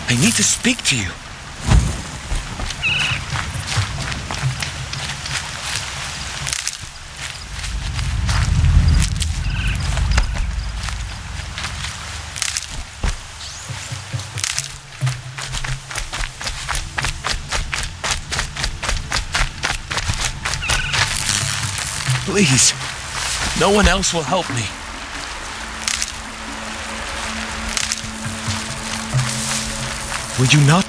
I need to speak to you. Please, no one else will help me. Would you not?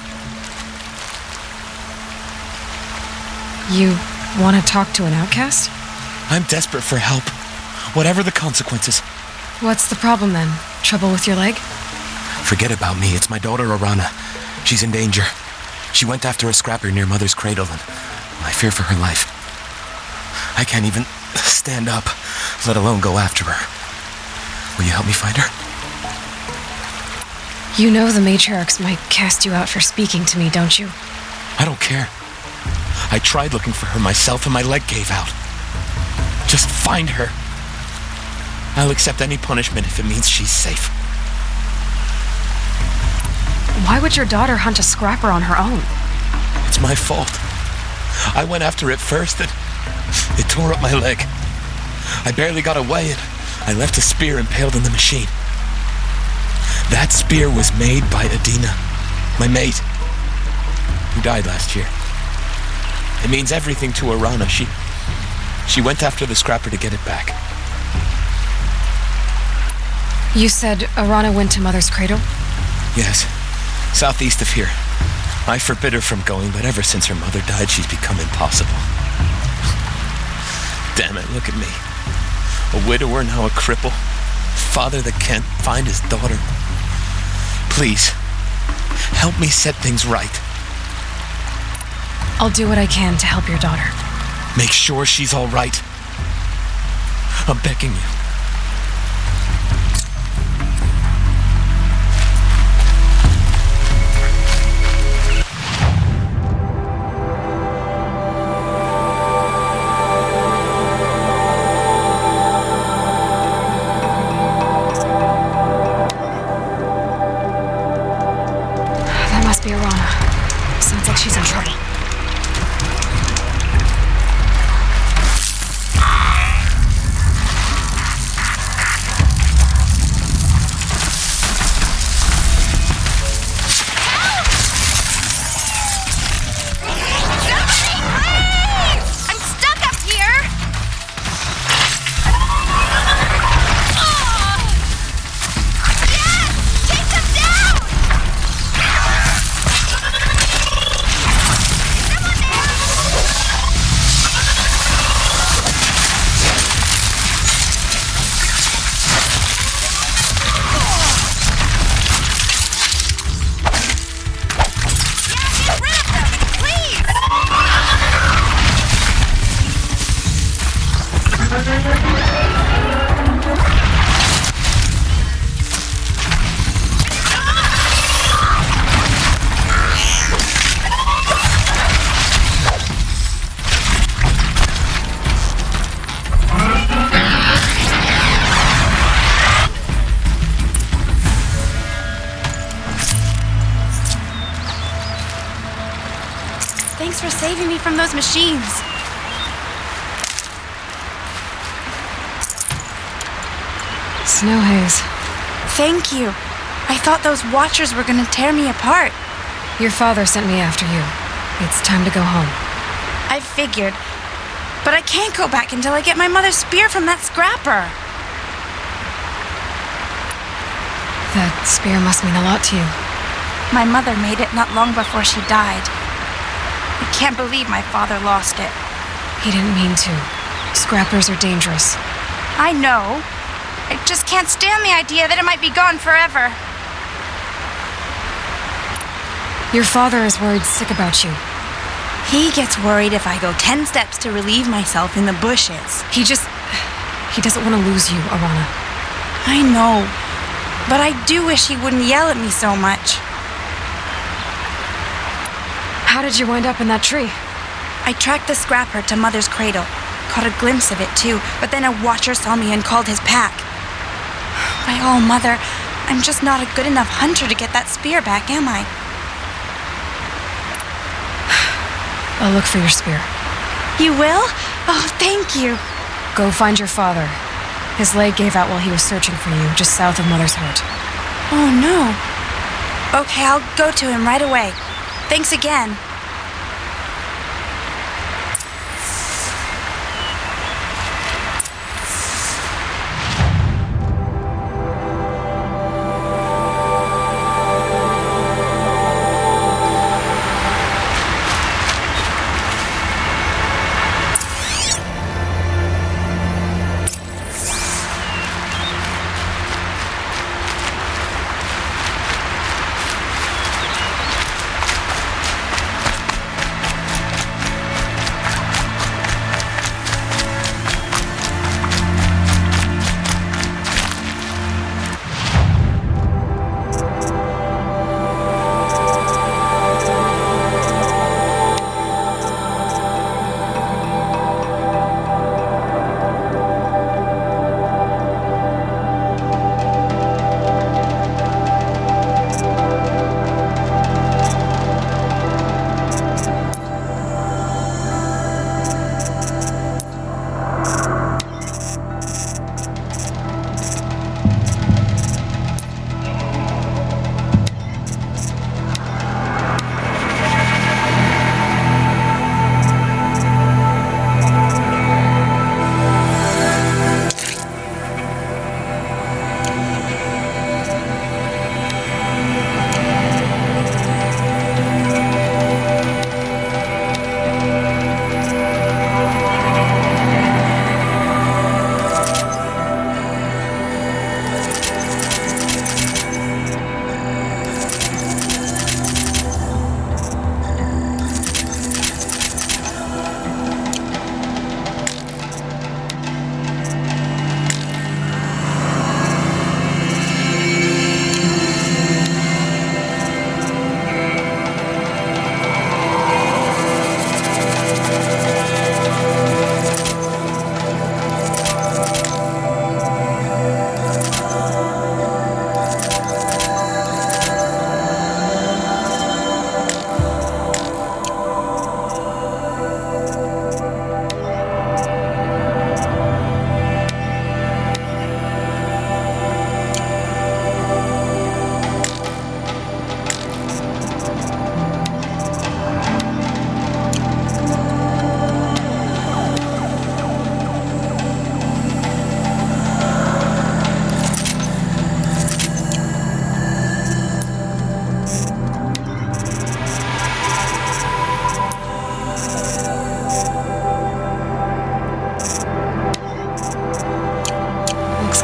You want to talk to an outcast? I'm desperate for help, whatever the consequences. What's the problem then? Trouble with your leg? Forget about me, it's my daughter Arana. She's in danger. She went after a scrapper near Mother's cradle and I fear for her life. I can't even stand up, let alone go after her. Will you help me find her? You know the matriarchs might cast you out for speaking to me, don't you? I don't care. I tried looking for her myself and my leg gave out. Just find her. I'll accept any punishment if it means she's safe. Why would your daughter hunt a scrapper on her own? It's my fault. I went after it first and it tore up my leg. I barely got away and I left a spear impaled in the machine. That spear was made by Adina, my mate, who died last year. It means everything to Arana. She went after the scrapper to get it back. You said Arana went to Mother's cradle? Yes, southeast of here. I forbid her from going, but ever since her mother died, she's become impossible. Damn it, look at me. A widower, now a cripple. Father that can't find his daughter. Please, help me set things right. I'll do what I can to help your daughter. Make sure she's all right. I'm begging you. She's in trouble. Thanks for saving me from those machines. Snow haze. Thank you. I thought those watchers were gonna tear me apart. Your father sent me after you. It's time to go home. I figured. But I can't go back until I get my mother's spear from that scrapper. That spear must mean a lot to you. My mother made it not long before she died. I can't believe my father lost it. He didn't mean to. Scrappers are dangerous. I know. I just can't stand the idea that it might be gone forever. Your father is worried sick about you. He gets worried if I go 10 steps to relieve myself in the bushes. He doesn't want to lose you, Arana. I know, but I do wish he wouldn't yell at me so much. How did you wind up in that tree? I tracked the scrapper to Mother's cradle. Caught a glimpse of it too, but then a watcher saw me and called his pack. By all, Mother, I'm just not a good enough hunter to get that spear back, am I? I'll look for your spear. You will? Oh, thank you. Go find your father. His leg gave out while he was searching for you, just south of Mother's Heart. Oh, no. Okay, I'll go to him right away. Thanks again.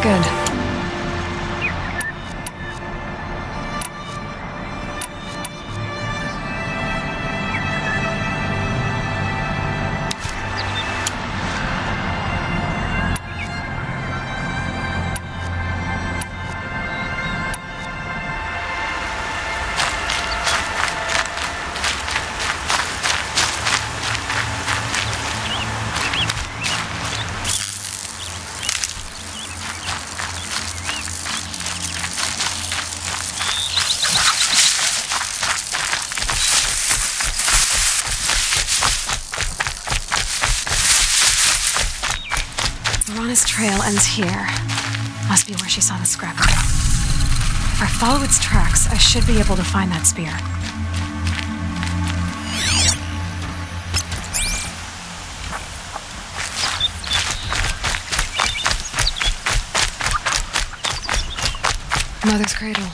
good. Rana's trail ends here. Must be where she saw the scrapper. If I follow its tracks, I should be able to find that spear. Mother's cradle.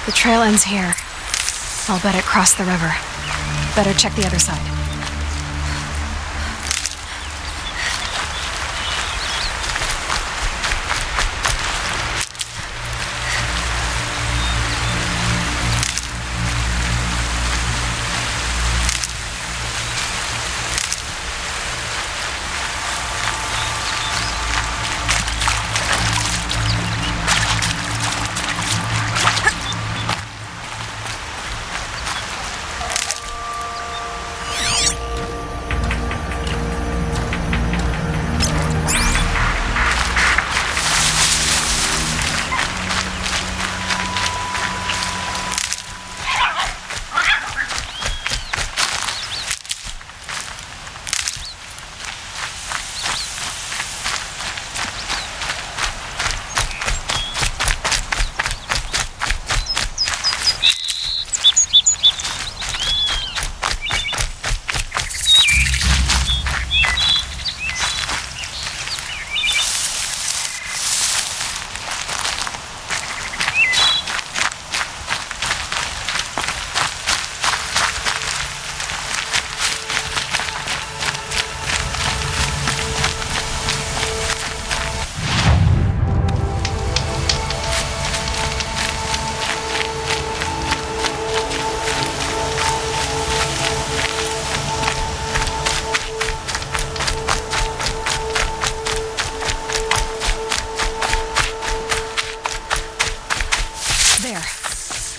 The trail ends here. I'll bet it crossed the river. Better check the other side.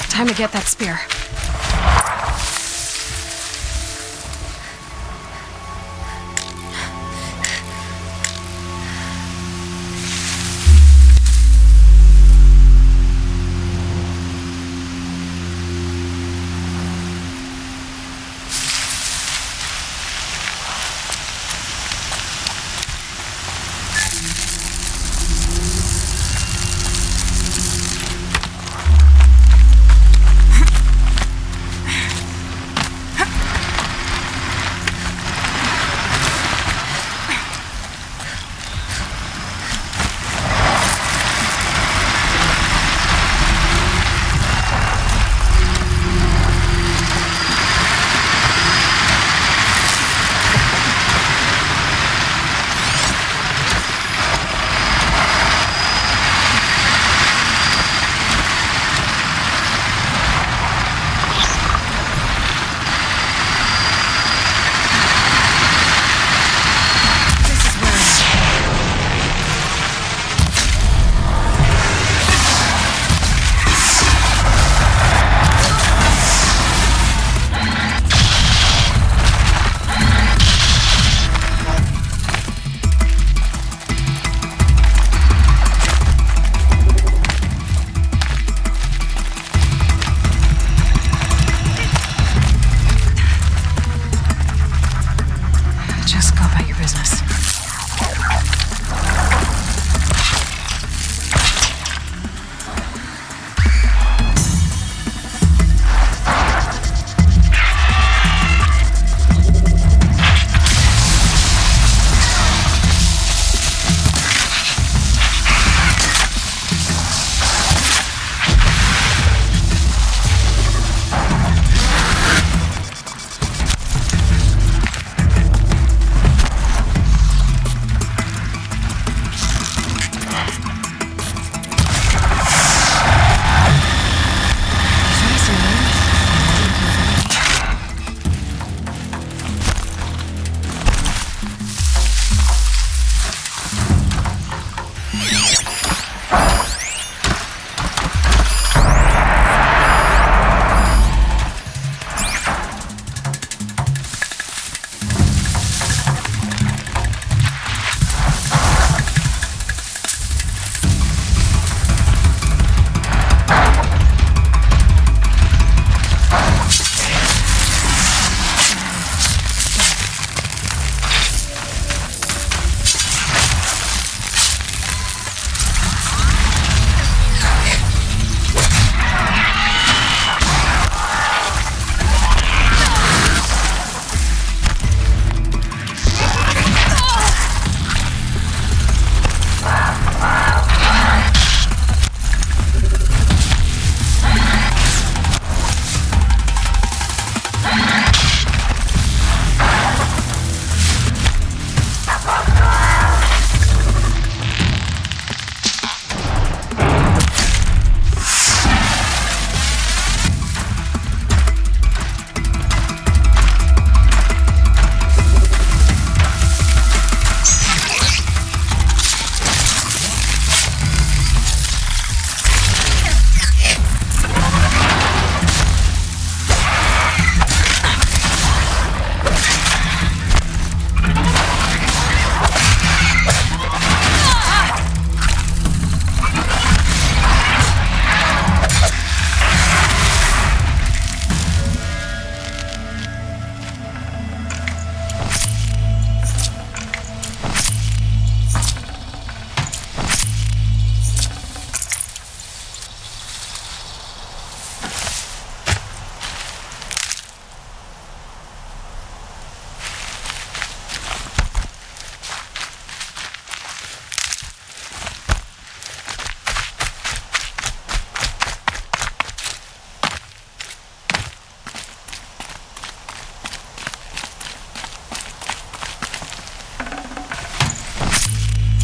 Time to get that spear.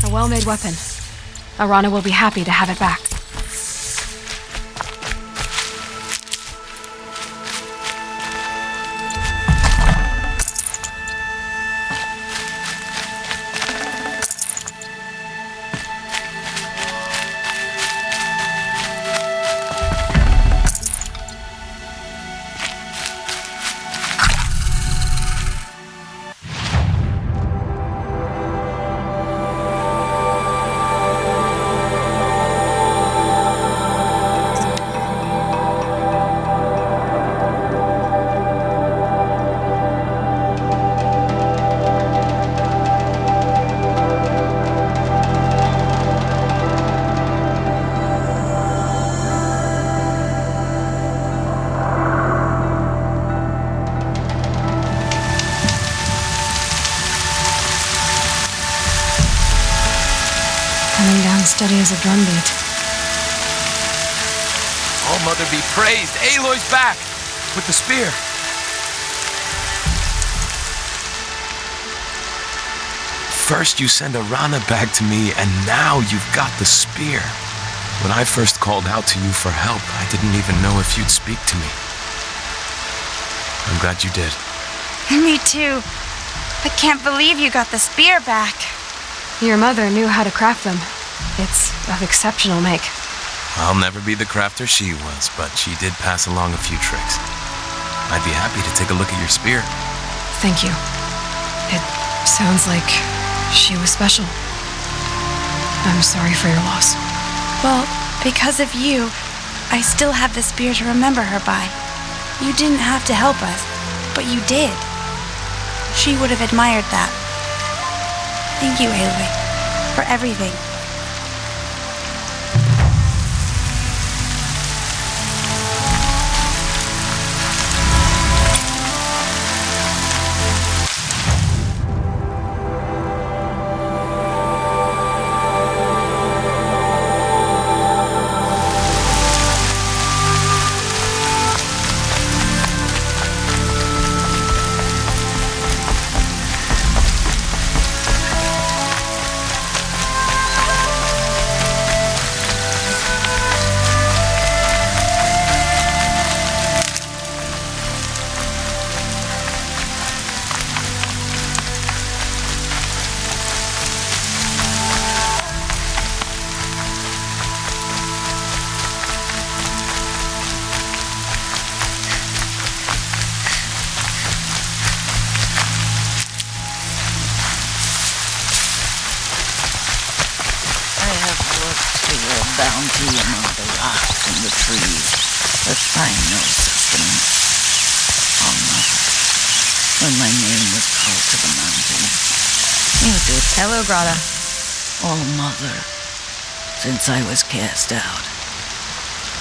A well-made weapon. Arana will be happy to have it back. Coming down steady as a drumbeat. Oh, Mother be praised! Aloy's back! With the spear. First you send Arana back to me, and now you've got the spear. When I first called out to you for help, I didn't even know if you'd speak to me. I'm glad you did. Me too. I can't believe you got the spear back. Your mother knew how to craft them. It's of exceptional make. I'll never be the crafter she was, but she did pass along a few tricks. I'd be happy to take a look at your spear. Thank you. It sounds like she was special. I'm sorry for your loss. Well, because of you, I still have the spear to remember her by. You didn't have to help us, but you did. She would have admired that. Thank you, Aloy, for everything. Bounty among the rocks and the trees, but find no sustenance. Oh, Mother, when my name was called to the mountain, you did. Hello, Grata. Oh, Mother, since I was cast out,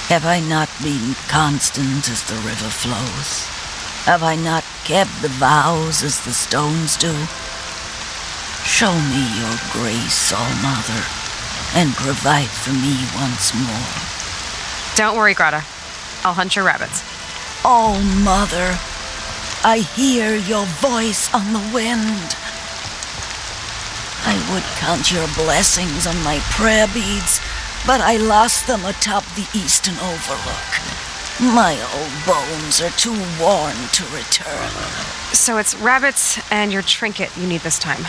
have I not been constant as the river flows? Have I not kept the vows as the stones do? Show me your grace, All Mother, and provide for me once more. Don't worry, Grata. I'll hunt your rabbits. Oh, Mother, I hear your voice on the wind. I would count your blessings on my prayer beads, but I lost them atop the eastern overlook. My old bones are too worn to return. So it's rabbits and your trinket you need this time.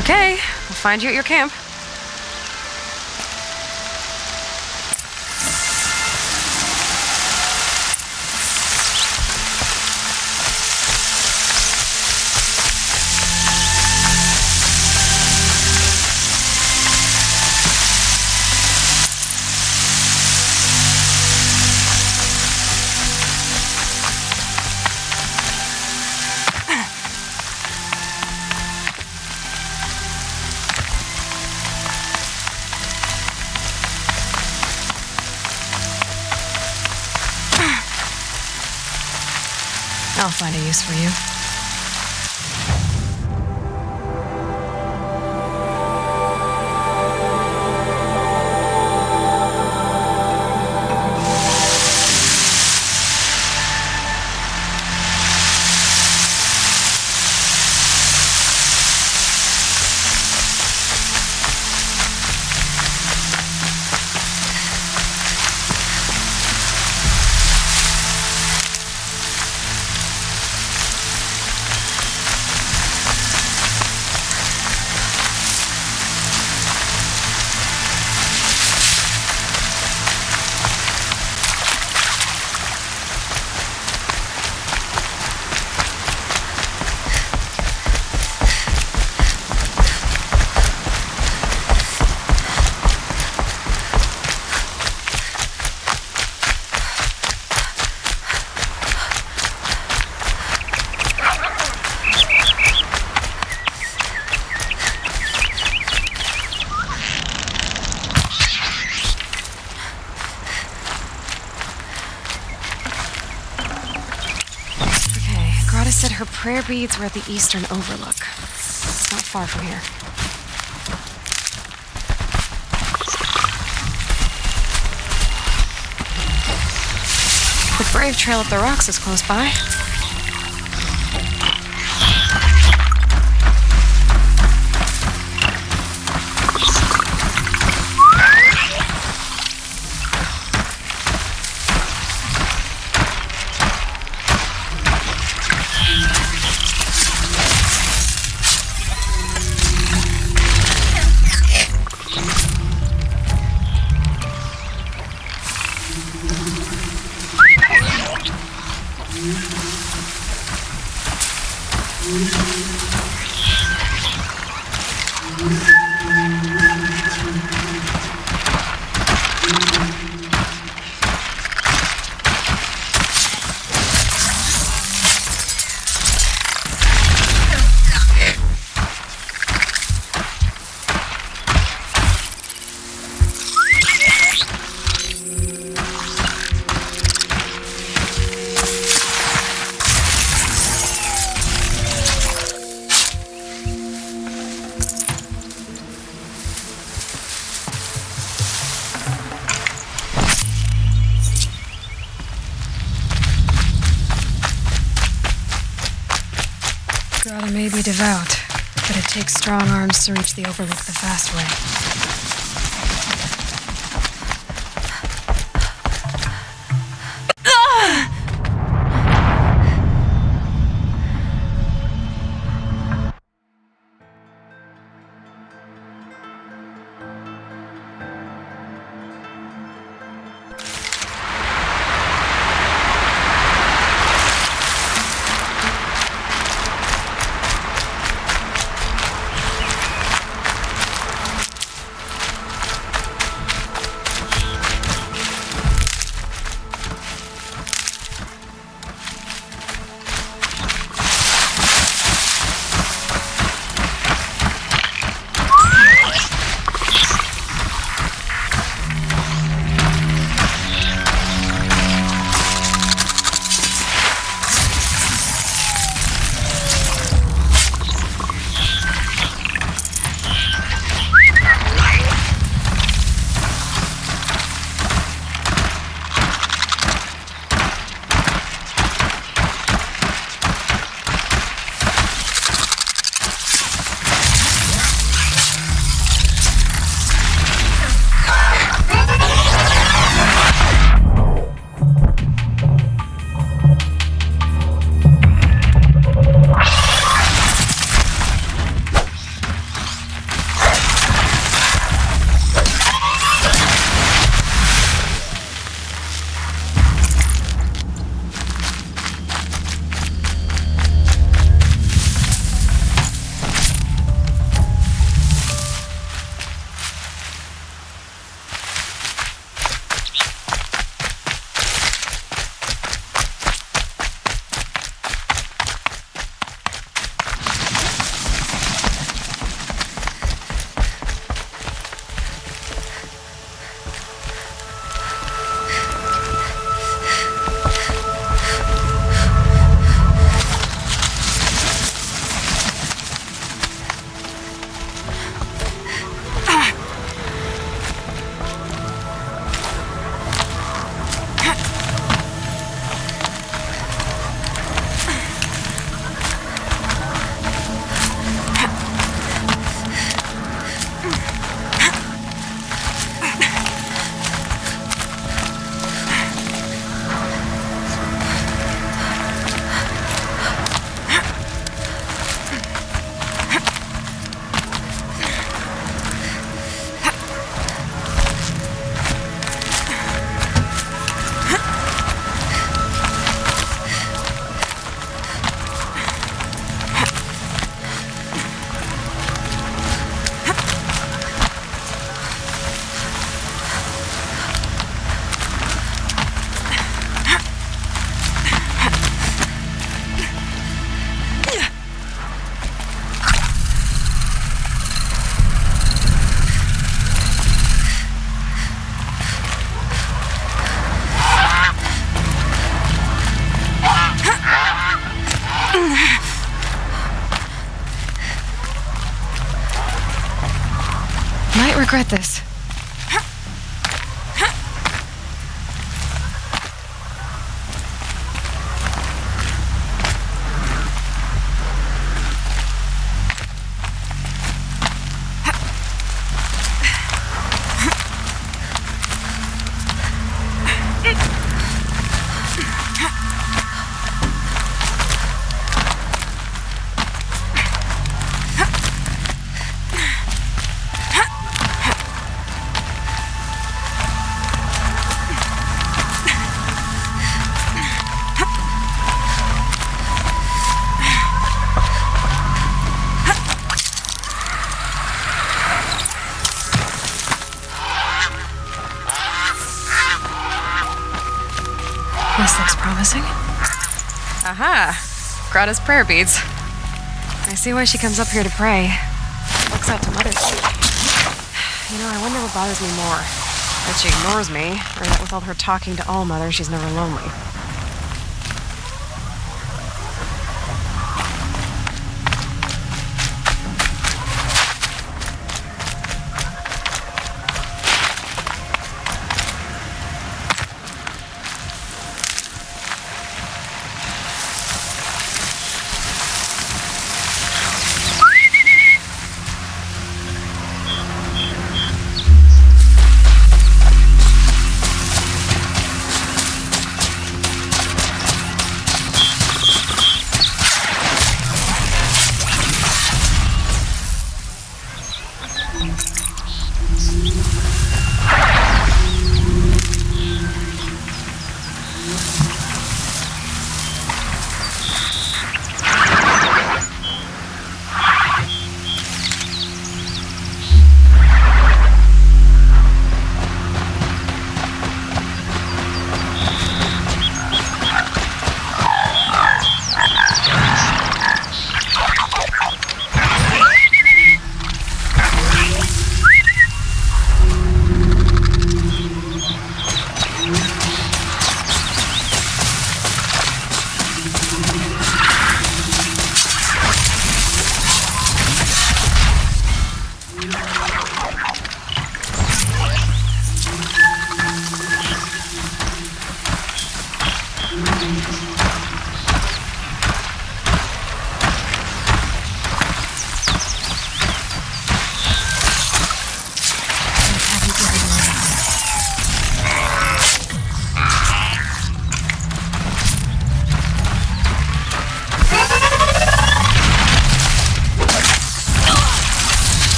Okay, I'll find you at your camp. I'll find a use for you. goddess said her prayer beads were at the eastern overlook. It's not far from here. The Brave Trail up the rocks is close by. Grotto may be devout, but it takes strong arms to reach the overlook the fast way. regret this. This looks promising. Aha! Grata's prayer beads. I see why she comes up here to pray. Looks out to Mother's Day. You know, I wonder what bothers me more. That she ignores me, or that with all her talking to All Mother, she's never lonely.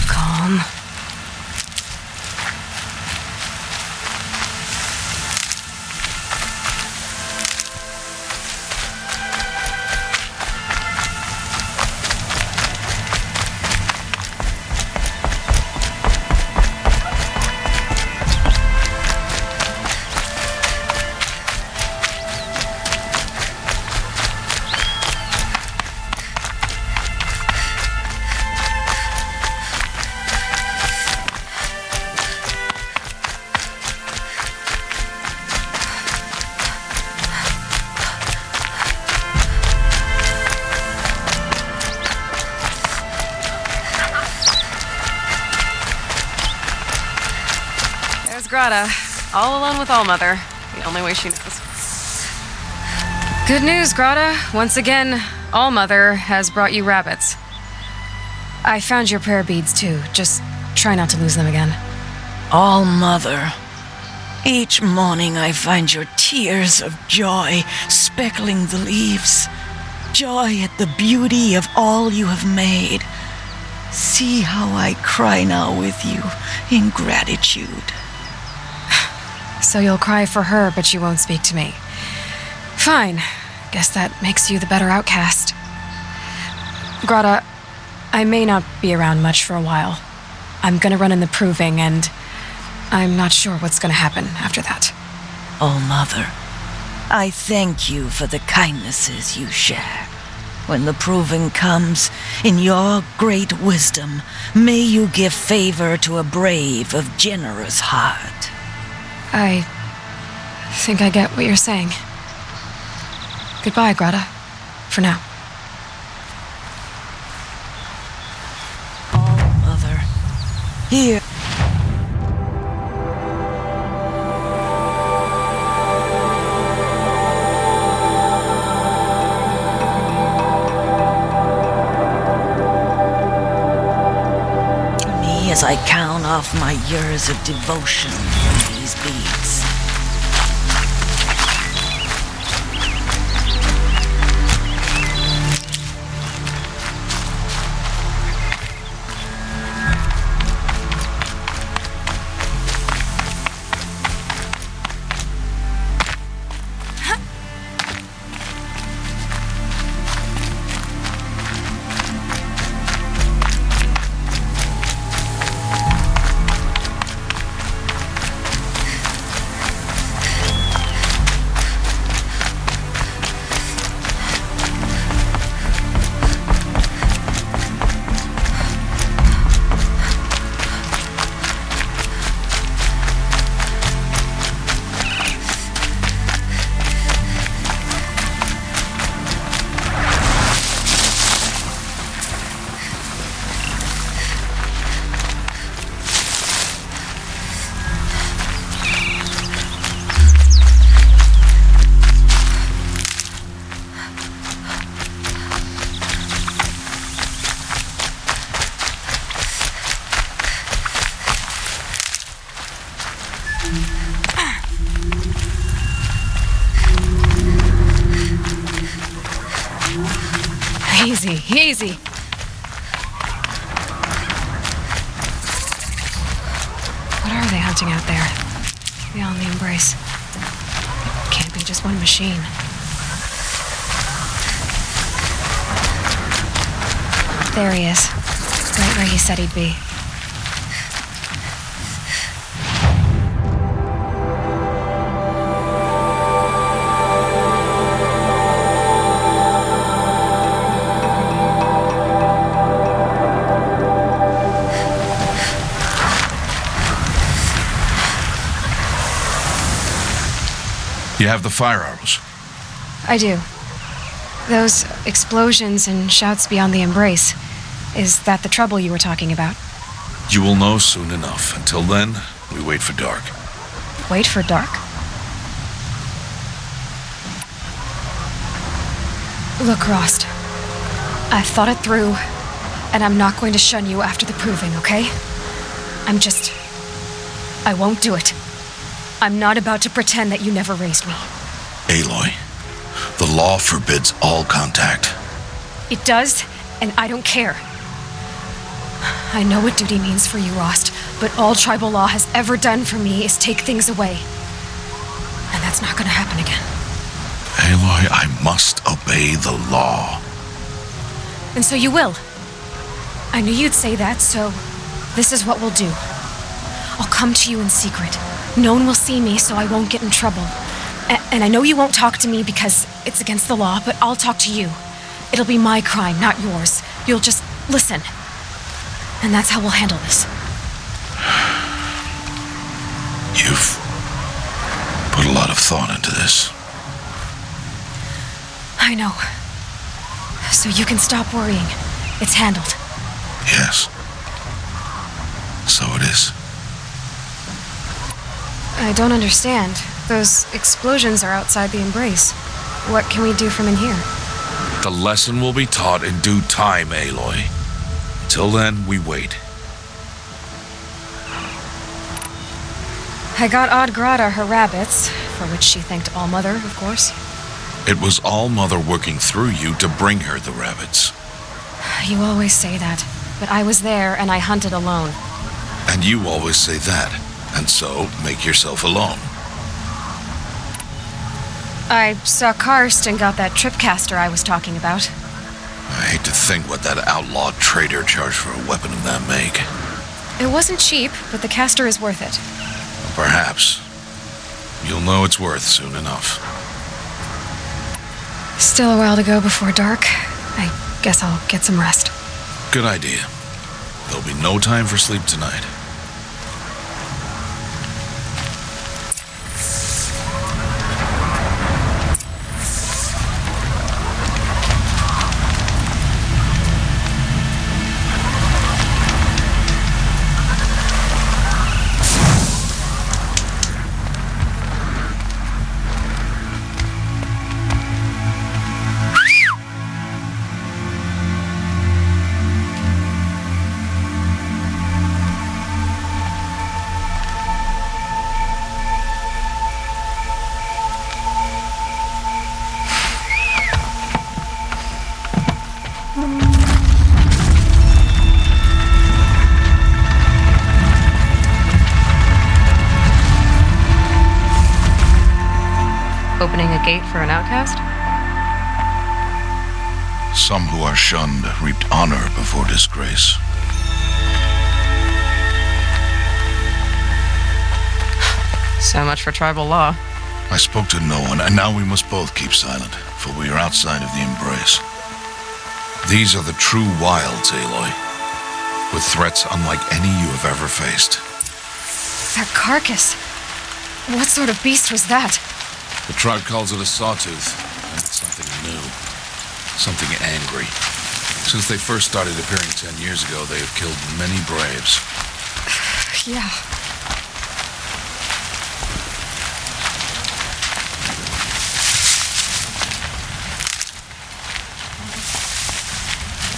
Calm. Grata, all alone with All Mother, the only way she knows. Good news, Grata. Once again, All Mother has brought you rabbits. I found your prayer beads too. Just try not to lose them again. All Mother. Each morning I find your tears of joy speckling the leaves. Joy at the beauty of all you have made. See how I cry now with you in gratitude. So you'll cry for her, but you won't speak to me. Fine. Guess that makes you the better outcast. Grata, I may not be around much for a while. I'm gonna run in the proving, and I'm not sure what's gonna happen after that. Oh, Mother, I thank you for the kindnesses you share. When the proving comes, in your great wisdom, may you give favor to a brave of generous heart. I think I get what you're saying. Goodbye, Grata. For now. Oh, Mother, here. As I count off my years of devotion from these beads. Easy, easy. What are they hunting out there? Beyond the embrace. It can't be just one machine. There he is. Right where he said he'd be. You have the fire arrows? I do. Those explosions and shouts beyond the embrace. Is that the trouble you were talking about? You will know soon enough. Until then, we wait for dark. Wait for dark? Look, Rost. I've thought it through, and I'm not going to shun you after the proving, okay? I won't do it. I'm not about to pretend that you never raised me. Aloy, the law forbids all contact. It does, and I don't care. I know what duty means for you, Rost, but all tribal law has ever done for me is take things away. And that's not gonna happen again. Aloy, I must obey the law. And so you will. I knew you'd say that, so this is what we'll do. I'll come to you in secret. No one will see me, so I won't get in trouble. And I know you won't talk to me because it's against the law, but I'll talk to you. It'll be my crime, not yours. You'll just listen. And that's how we'll handle this. You've put a lot of thought into this. I know. So you can stop worrying. It's handled. Yes. So it is. I don't understand. Those explosions are outside the embrace. What can we do from in here? The lesson will be taught in due time, Aloy. Until then, we wait. I got Odd Grata her rabbits, for which she thanked All-Mother, of course. It was All-Mother working through you to bring her the rabbits. You always say that, but I was there and I hunted alone. And you always say that, and so make yourself alone. I saw Karst and got that tripcaster I was talking about. I hate to think what that outlawed trader charged for a weapon of that make. It wasn't cheap, but the caster is worth it. Perhaps. You'll know its worth soon enough. Still a while to go before dark. I guess I'll get some rest. Good idea. There'll be no time for sleep tonight. Opening a gate for an outcast? Some who are shunned reaped honor before disgrace. So much for tribal law. I spoke to no one, and now we must both keep silent, for we are outside of the embrace. These are the true wilds, Aloy, with threats unlike any you have ever faced. That carcass. What sort of beast was that? The tribe calls it a sawtooth, and it's something new, something angry. Since they first started appearing 10 years ago, they have killed many braves. Yeah.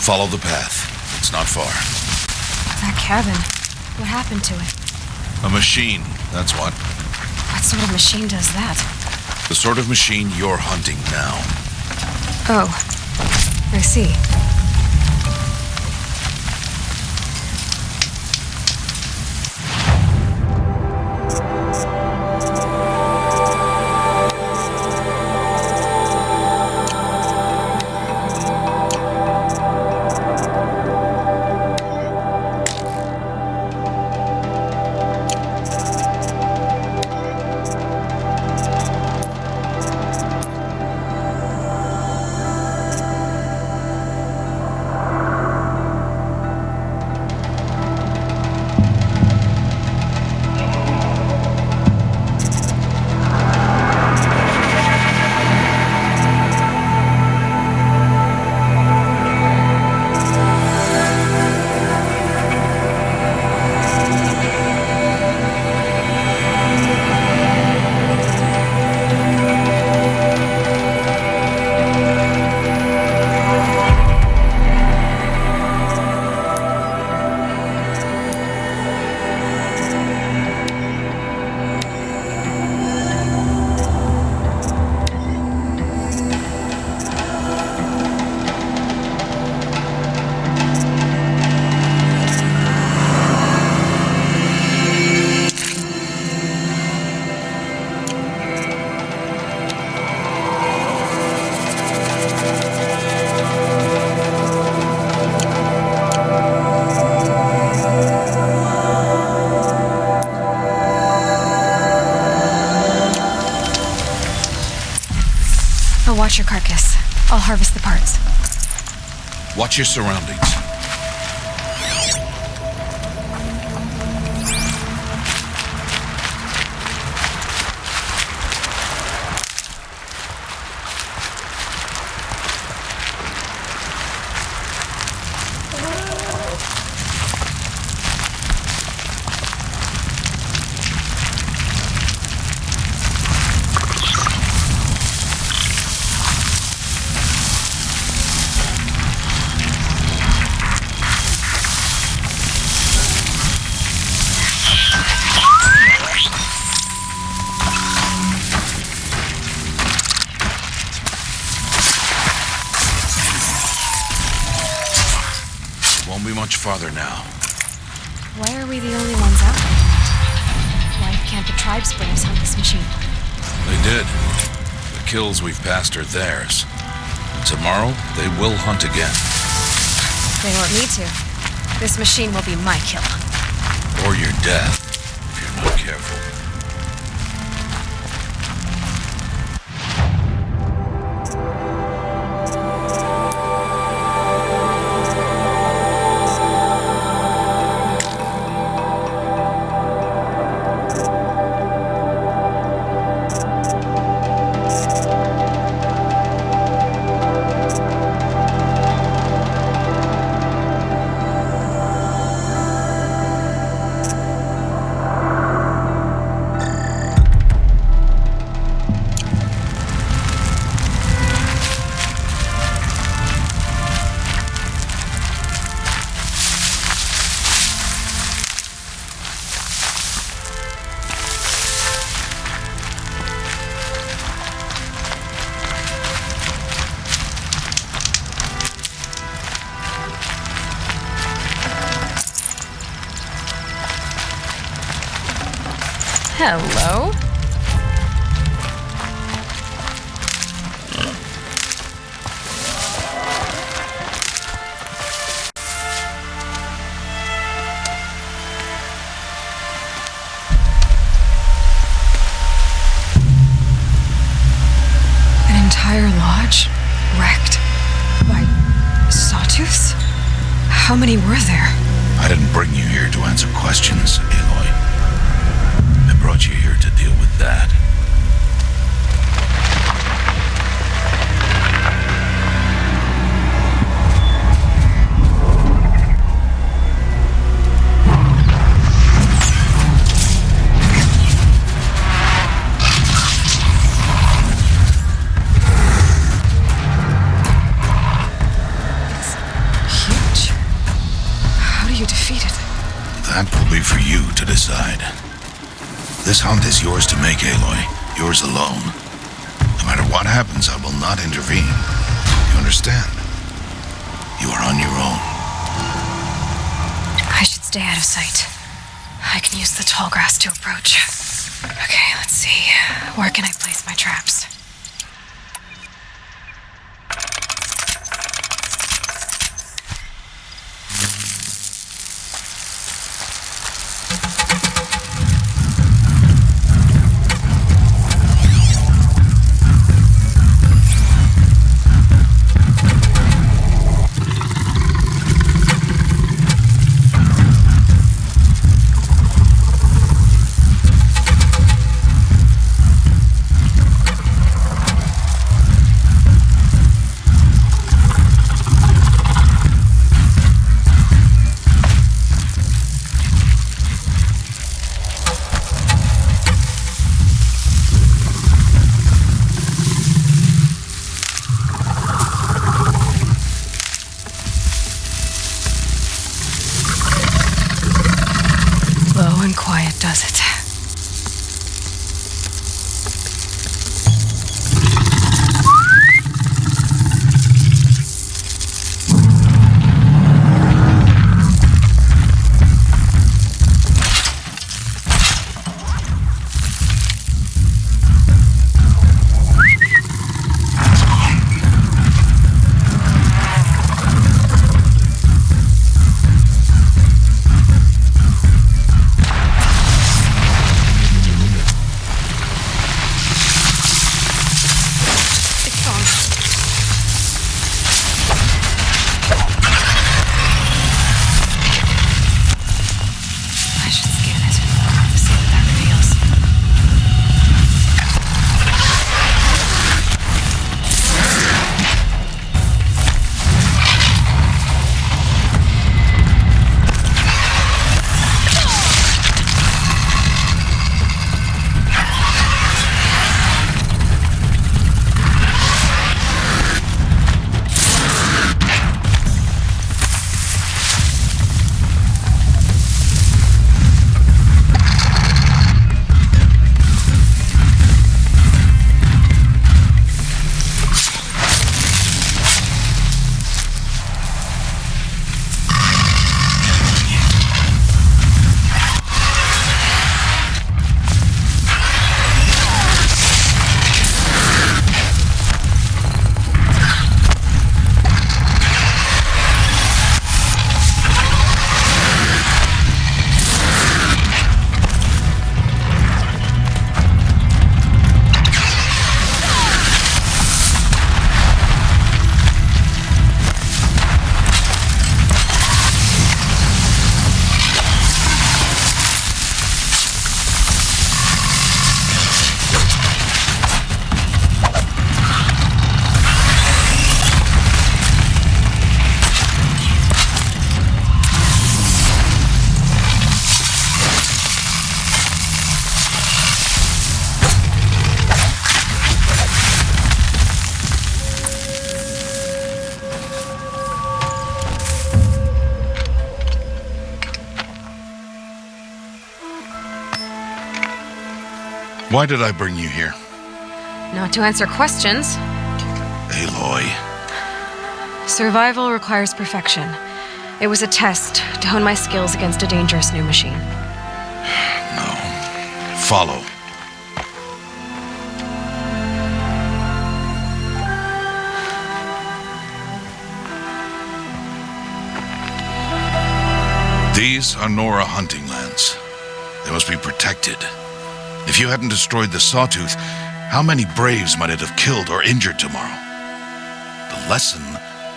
Follow the path. It's not far. That cabin. What happened to it? A machine, that's what. What sort of machine does that? The sort of machine you're hunting now. Oh, I see. Watch your carcass. I'll harvest the parts. Watch your surroundings. Won't be much farther now. Why are we the only ones out there? Why can't the tribe splitters hunt this machine? They did. The kills we've passed are theirs. Tomorrow, they will hunt again. They won't need to. This machine will be my kill. Or your death, if you're not careful. Hello? An entire lodge? Wrecked? By sawtooths? How many were there? I didn't bring you here to answer questions, Aloy. I brought you here to deal with that. Huge. How do you defeat it? That will be for you to decide. This hunt is yours to make, Aloy. Yours alone. No matter what happens, I will not intervene. You understand? You are on your own. I should stay out of sight. I can use the tall grass to approach. Okay, let's see. Where can I place my traps? Low and quiet does it. Why did I bring you here? Not to answer questions. Aloy. Survival requires perfection. It was a test to hone my skills against a dangerous new machine. No. Follow. These are Nora hunting lands. They must be protected. If you hadn't destroyed the Sawtooth, how many Braves might it have killed or injured tomorrow? The lesson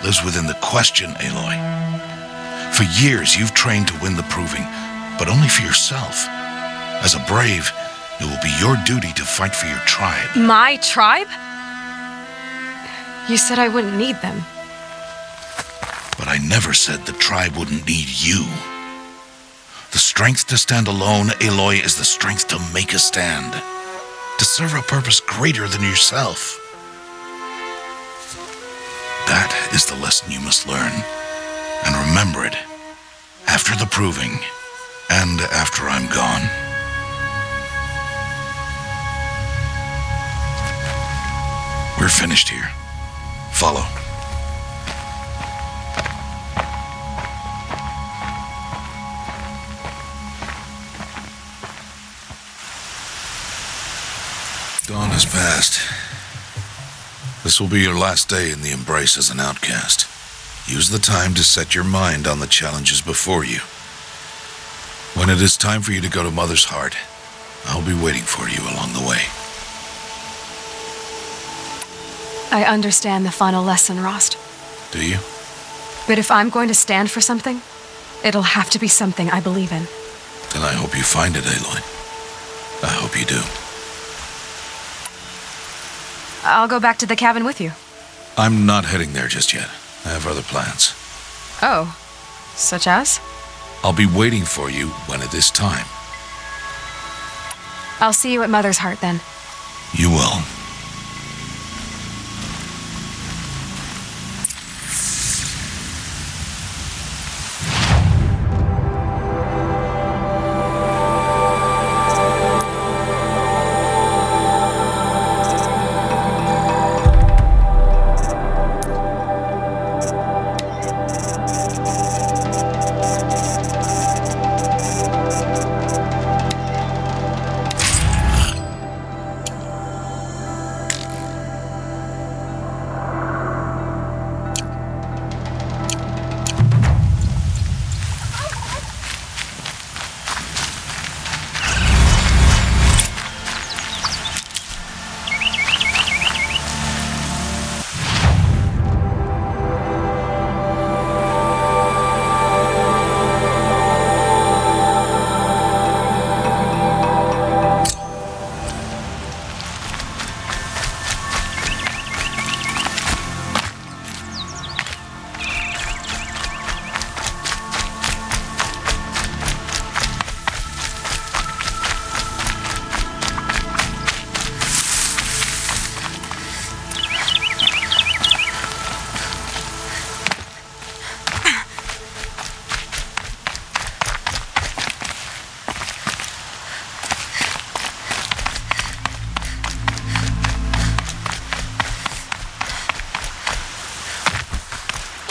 lives within the question, Aloy. For years, you've trained to win the proving, but only for yourself. As a Brave, it will be your duty to fight for your tribe. My tribe? You said I wouldn't need them. But I never said the tribe wouldn't need you. The strength to stand alone, Aloy, is the strength to make a stand. To serve a purpose greater than yourself. That is the lesson you must learn. And remember it. After the proving. And after I'm gone. We're finished here. Follow. Dawn has passed. This will be your last day in the Embrace as an outcast. Use the time to set your mind on the challenges before you. When it is time for you to go to Mother's Heart, I'll be waiting for you along the way. I understand the final lesson, Rost. Do you? But if I'm going to stand for something, it'll have to be something I believe in. Then I hope you find it, Aloy. I hope you do. I'll go back to the cabin with you. I'm not heading there just yet. I have other plans. Oh, such as? I'll be waiting for you when it is time. I'll see you at Mother's Heart then. You will.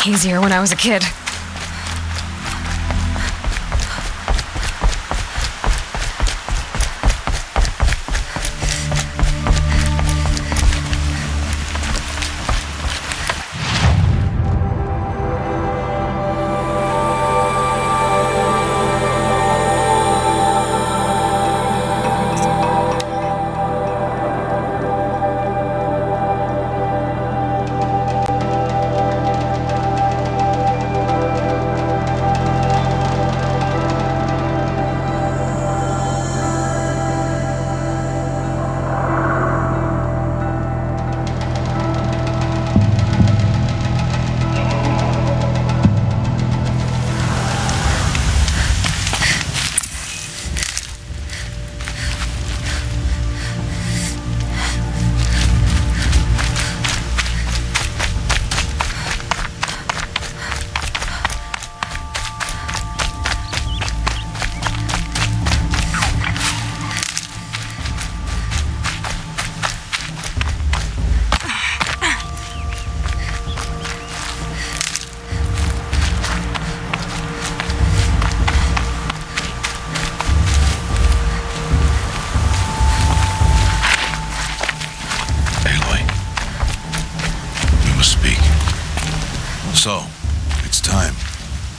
Easier when I was a kid.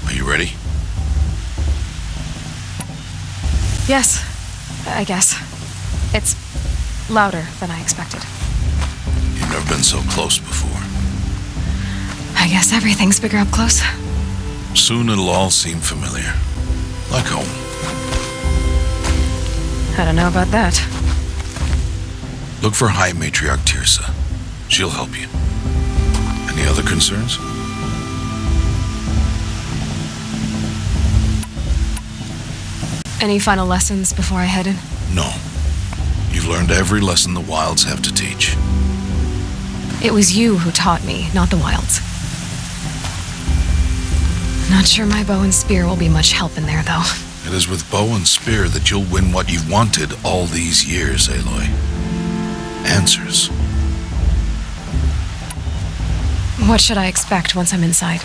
Are you ready? Yes, I guess. It's louder than I expected. You've never been so close before. I guess everything's bigger up close. Soon it'll all seem familiar. Like home. I don't know about that. Look for High Matriarch Tirsa. She'll help you. Any other concerns? Any final lessons before I head in? No. You've learned every lesson the wilds have to teach. It was you who taught me, not the wilds. Not sure my bow and spear will be much help in there, though. It is with bow and spear that you'll win what you've wanted all these years, Aloy. Answers. What should I expect once I'm inside?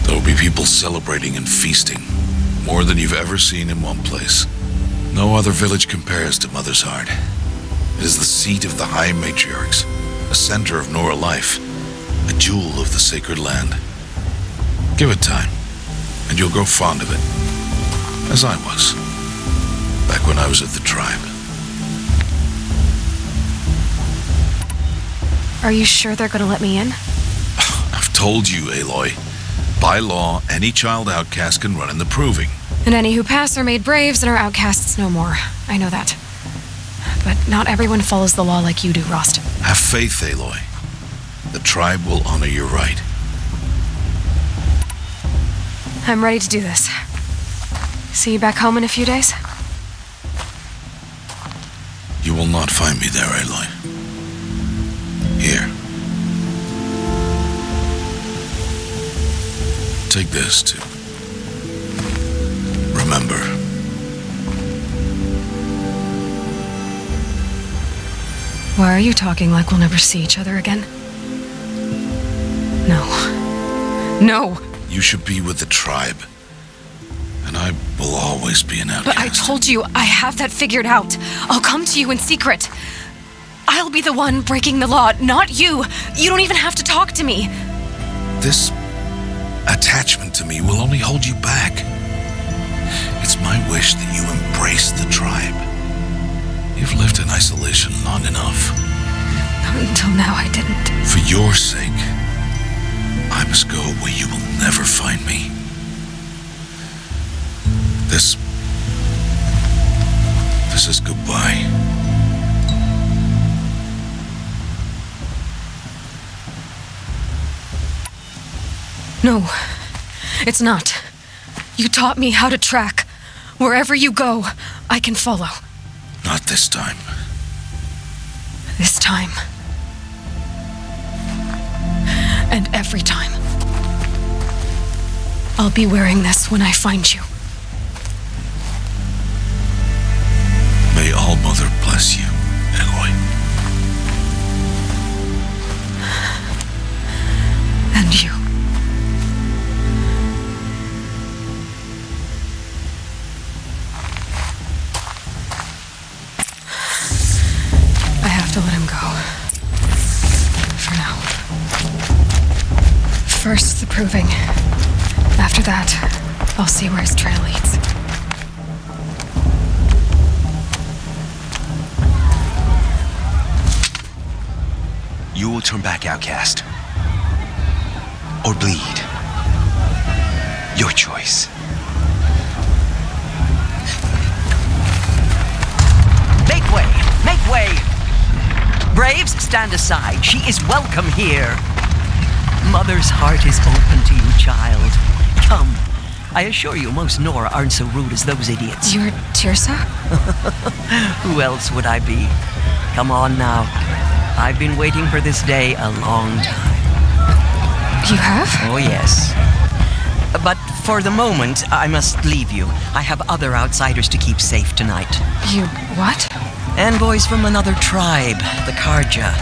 There'll be people celebrating and feasting. More than you've ever seen in one place. No other village compares to Mother's Heart. It is the seat of the High Matriarchs, a center of Nora life, a jewel of the sacred land. Give it time, and you'll grow fond of it. As I was, back when I was at the tribe. Are you sure they're gonna let me in? I've told you, Aloy. By law, any child outcast can run in the proving. And any who pass are made braves and are outcasts no more. I know that. But not everyone follows the law like you do, Rost. Have faith, Aloy. The tribe will honor your right. I'm ready to do this. See you back home in a few days? You will not find me there, Aloy. Here. Take this, too. Remember. Why are you talking like we'll never see each other again? No. No! You should be with the tribe. And I will always be an outcast. But I told you, I have that figured out. I'll come to you in secret. I'll be the one breaking the law, not you. You don't even have to talk to me. This attachment to me will only hold you back. It's my wish that you embrace the tribe. You've lived in isolation long enough. Until now, I didn't. For your sake, I must go where you will never find me. This is goodbye. No, it's not. You taught me how to track. Wherever you go, I can follow. Not this time. This time. And every time. I'll be wearing this when I find you. May All Mother bless you, Aloy. And you. I have to let him go. For now. First, the proving. After that, I'll see where his trail leads. You will turn back, outcast. Or bleed. Your choice. Make way! Make way! Braves, stand aside. She is welcome here. Mother's heart is open to you, child. Come. I assure you, most Nora aren't so rude as those idiots. You're Tirsa? Who else would I be? Come on now. I've been waiting for this day a long time. You have? Oh, yes. But for the moment, I must leave you. I have other outsiders to keep safe tonight. You what? Envoys from another tribe, the Karja.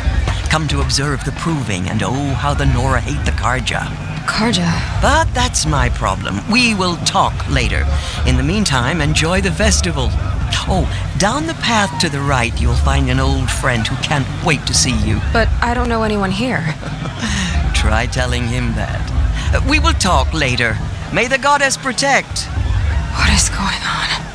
Come to observe the proving, and oh, how the Nora hate the Karja. Karja? But that's my problem. We will talk later. In the meantime, enjoy the festival. Oh, down the path to the right, you'll find an old friend who can't wait to see you. But I don't know anyone here. try telling him that. We will talk later. May the goddess protect. What is going on?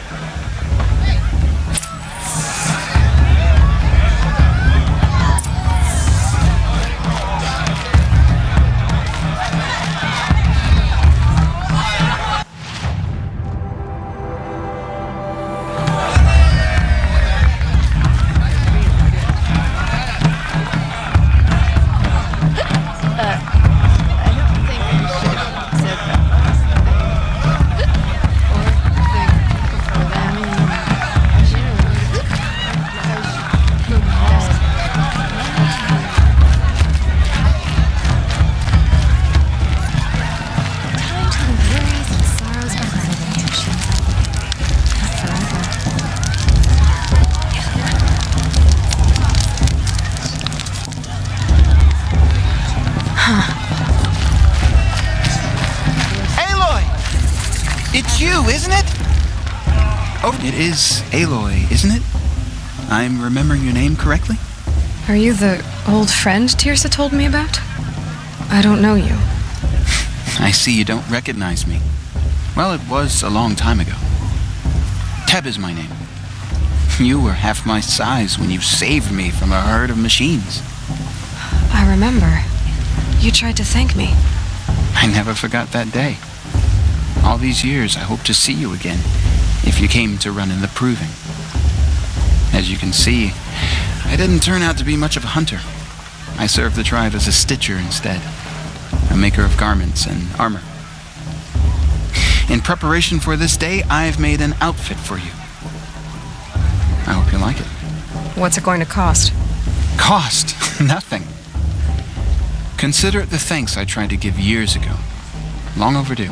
It's you, isn't it? Oh, it is Aloy, isn't it? I'm remembering your name correctly? Are you the old friend Tirsa told me about? I don't know you. I see you don't recognize me. Well, it was a long time ago. Teb is my name. You were half my size when you saved me from a herd of machines. I remember. You tried to thank me. I never forgot that day. All these years, I hope to see you again, if you came to run in the proving. As you can see, I didn't turn out to be much of a hunter. I served the tribe as a stitcher instead, a maker of garments and armor. In preparation for this day, I've made an outfit for you. I hope you like it. What's it going to cost? Cost? Nothing. Consider it the thanks I tried to give years ago. Long overdue.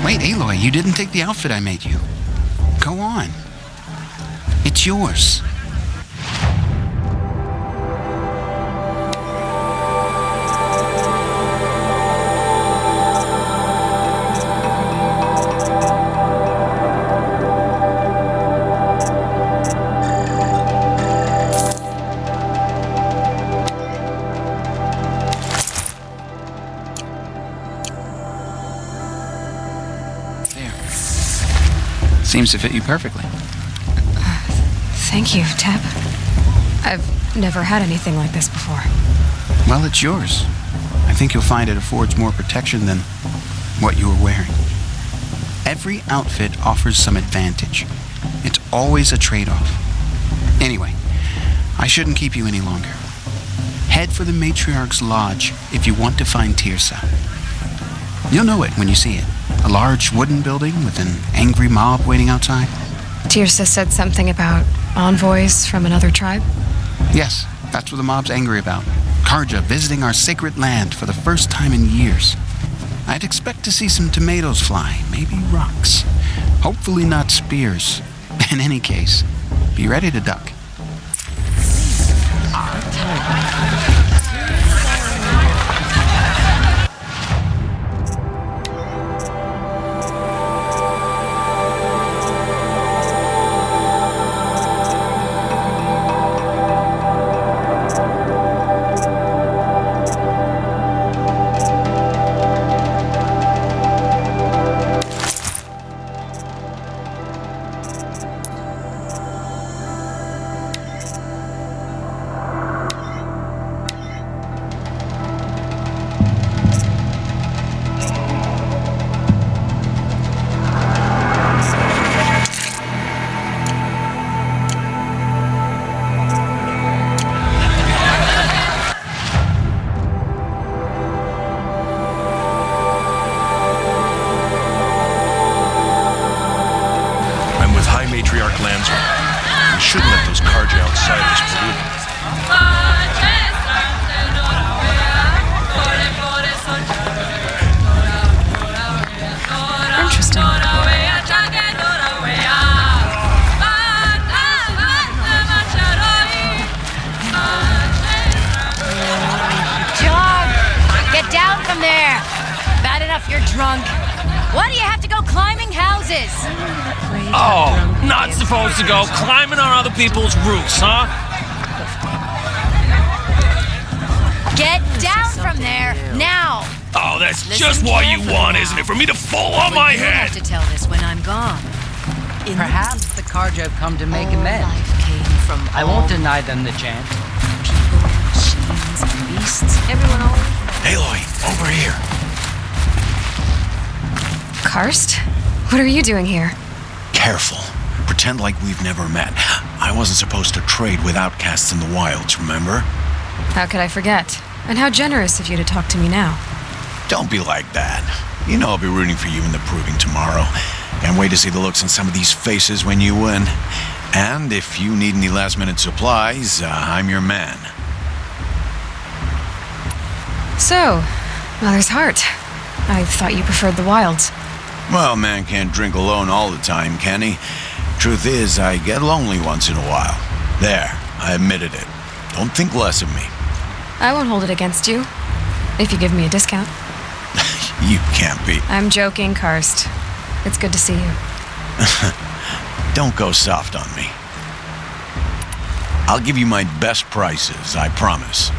Wait, Aloy, you didn't take the outfit I made you. Go on. It's yours. Seems to fit you perfectly. Thank you, Teb. I've never had anything like this before. Well, it's yours. I think you'll find it affords more protection than what you were wearing. Every outfit offers some advantage. It's always a trade-off. Anyway, I shouldn't keep you any longer. Head for the Matriarch's Lodge if you want to find Tirsa. You'll know it when you see it. A large wooden building with an angry mob waiting outside. Tirsa said something about envoys from another tribe? Yes, that's what the mob's angry about. Karja visiting our sacred land for the first time in years. I'd expect to see some tomatoes fly, maybe rocks. Hopefully not spears. In any case, be ready to duck. drunk. Why do you have to go climbing houses? Oh, not supposed to go climbing on other people's roofs, huh? Get down from there, now! Oh, that's just what you want, isn't it? For me to fall on my You head! have to tell this when I'm gone. Perhaps the cards have come to make amends. Life came from I won't deny them the chance. people, machines, and beasts. Everyone always... Aloy, over here. Karst? What are you doing here? Careful. Pretend like we've never met. I wasn't supposed to trade with outcasts in the wilds, remember? How could I forget? And how generous of you to talk to me now. Don't be like that. You know I'll be rooting for you in the proving tomorrow. Can't wait to see the looks on some of these faces when you win. And if you need any last-minute supplies, I'm your man. So, Mother's Heart. I thought you preferred the wilds. Well, man can't drink alone all the time, can he? Truth is, I get lonely once in a while. There, I admitted it. Don't think less of me. I won't hold it against you. If you give me a discount. You can't be. I'm joking, Karst. It's good to see you. Don't go soft on me. I'll give you my best prices, I promise.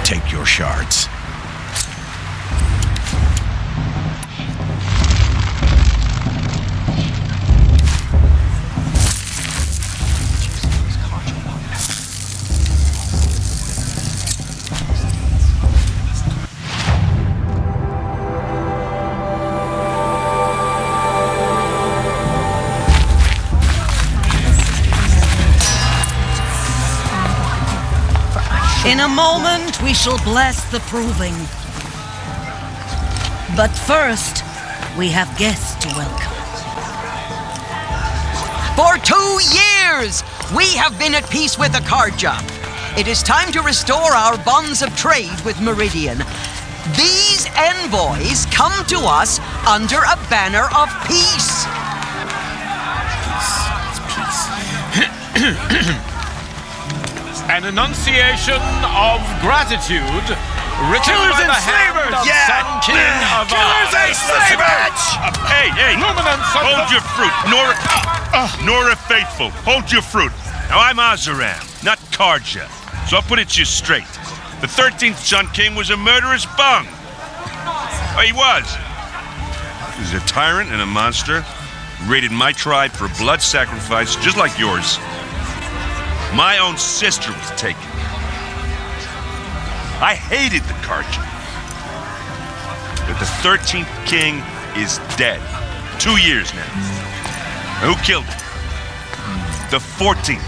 Take your shards. In a moment, we shall bless the proving. But first, we have guests to welcome. For 2 years, we have been at peace with the Karja. It is time to restore our bonds of trade with Meridian. These envoys come to us under a banner of peace. An enunciation of gratitude written by the hand of Sun King of Killers and slavers! Hey, Luminance of hold your fruit. Nora Faithful, hold your fruit. Now, I'm Azaram, not Karja, so I'll put it to you straight. The 13th Sun King was a murderous bung. Oh, he was. He was a tyrant and a monster. Raided my tribe for blood sacrifice, just like yours. My own sister was taken. I hated the Karja. But the 13th king is dead. 2 years now. Who killed him? The 14th.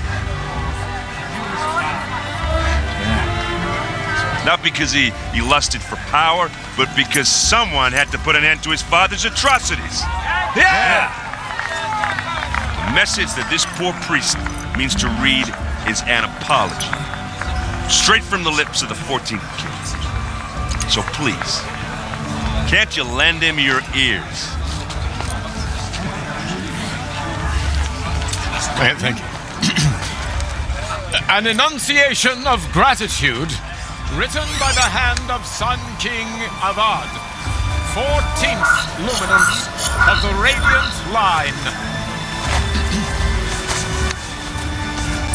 Not because he lusted for power, but because someone had to put an end to his father's atrocities. Yeah! The message that this poor priest means to read is an apology. Straight from the lips of the 14th king. So please, can't you lend him your ears? Thank you. An enunciation of gratitude written by the hand of Sun King Avad, 14th luminance of the Radiant Line.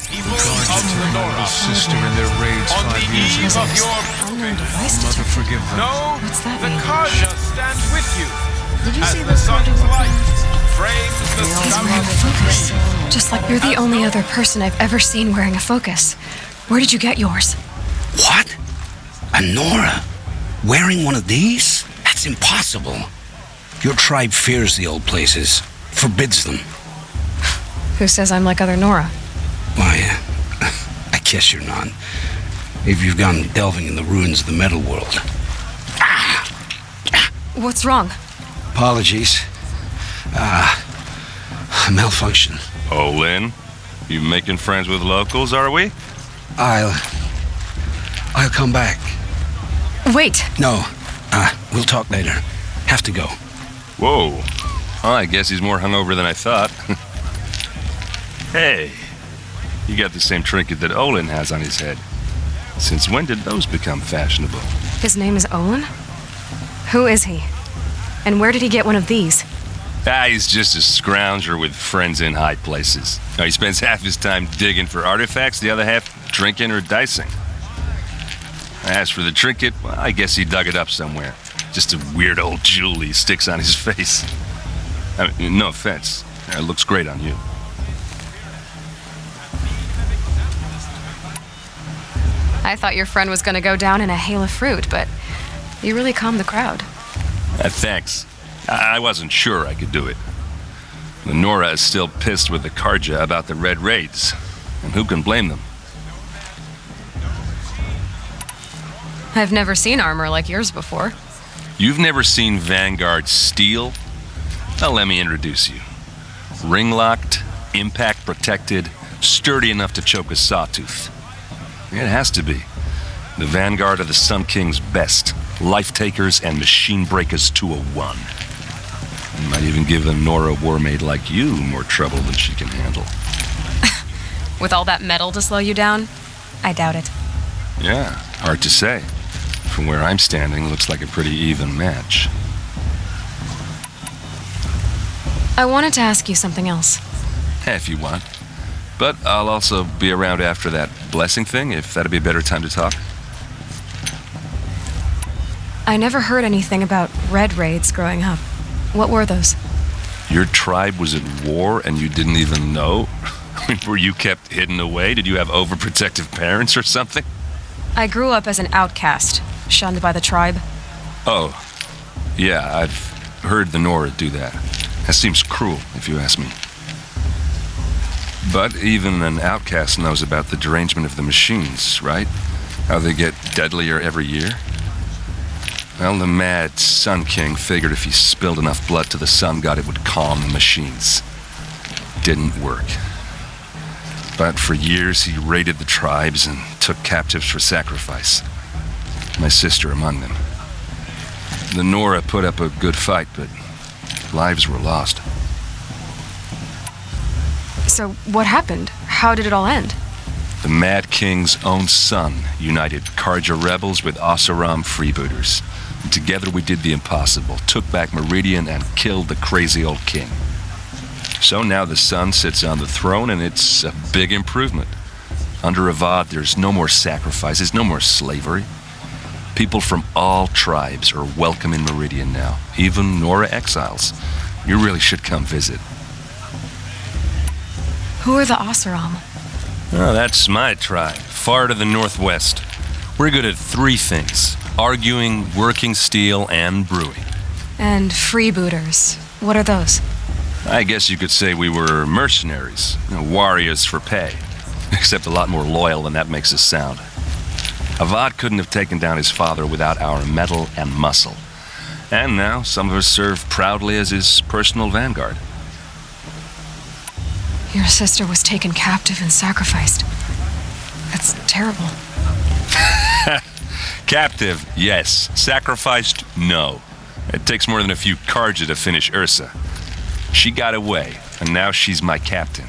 People of the Nora, sister in their raids on 5 the years eve ago. of your Unknown device Mother, detected. forgive them. No, What's that the mean? Karja stands with you. Did you As see the those sun's Karja light weapons? frames the He's sky wearing a of the focus. trees. Just like you're the only other person I've ever seen wearing a focus. Where did you get yours? What? A Nora? Wearing one of these? That's impossible. Your tribe fears the old places, forbids them. Who says I'm like other Nora? Why, I guess you're not. If you've gone delving in the ruins of the metal world. What's wrong? Apologies. Malfunction. Oh, Lynn, you making friends with locals, are we? I'll come back. Wait. No, we'll talk later. Have to go. Whoa. Well, I guess he's more hungover than I thought. Hey, you got the same trinket that Olin has on his head. Since when did those become fashionable? His name is Olin? Who is he? And where did he get one of these? He's just a scrounger with friends in high places. Now, he spends half his time digging for artifacts, the other half drinking or dicing. As for the trinket, well, I guess he dug it up somewhere. Just a weird old jewel he sticks on his face. I mean, no offense. It looks great on you. I thought your friend was gonna go down in a hail of fruit, but you really calmed the crowd. Thanks. I wasn't sure I could do it. The Nora is still pissed with the Karja about the Red Raids, and who can blame them? I've never seen armor like yours before. You've never seen Vanguard steel? Well, let me introduce you. Ring-locked, impact-protected, sturdy enough to choke a sawtooth. It has to be. The Vanguard of the Sun King's best. Life-takers and machine breakers to a one. You might even give a Nora warmaid like you more trouble than she can handle. With all that metal to slow you down? I doubt it. Yeah, hard to say. From where I'm standing, looks like a pretty even match. I wanted to ask you something else. If you want. But I'll also be around after that blessing thing, if that'd be a better time to talk. I never heard anything about red raids growing up. What were those? Your tribe was at war and you didn't even know? Were you kept hidden away? Did you have overprotective parents or something? I grew up as an outcast, shunned by the tribe. Oh, yeah, I've heard the Nora do that. That seems cruel, if you ask me. But even an outcast knows about the derangement of the machines, right? How they get deadlier every year? Well, the mad Sun King figured if he spilled enough blood to the sun god, it would calm the machines. Didn't work. But for years, he raided the tribes and took captives for sacrifice. My sister among them. The Nora put up a good fight, but lives were lost. So, what happened? How did it all end? The Mad King's own son united Karja rebels with Oseram freebooters. And together we did the impossible, took back Meridian and killed the crazy old king. So now the son sits on the throne, and it's a big improvement. Under Avad, there's no more sacrifices, no more slavery. People from all tribes are welcome in Meridian now, even Nora exiles. You really should come visit. Who are the Oseram? Oh, that's my tribe, far to the northwest. We're good at 3 things: arguing, working steel, and brewing. And freebooters. What are those? I guess you could say we were mercenaries, warriors for pay. Except a lot more loyal than that makes us sound. Avad couldn't have taken down his father without our metal and muscle. And now some of us serve proudly as his personal vanguard. Your sister was taken captive and sacrificed. That's terrible. Captive, yes. Sacrificed, no. It takes more than a few Karja to finish Ursa. She got away, and now she's my captain.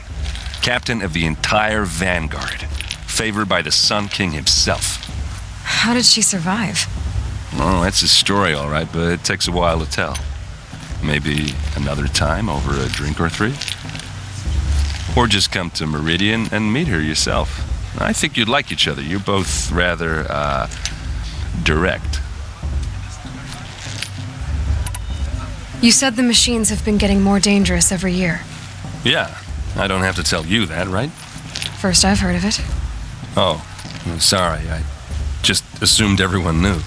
Captain of the entire vanguard. Favored by the Sun King himself. How did she survive? Well, that's a story, all right, but it takes a while to tell. Maybe another time over a drink or 3? Or just come to Meridian and meet her yourself. I think you'd like each other. You're both rather, direct. You said the machines have been getting more dangerous every year. Yeah, I don't have to tell you that, right? First I've heard of it. Oh, sorry. I just assumed everyone knew.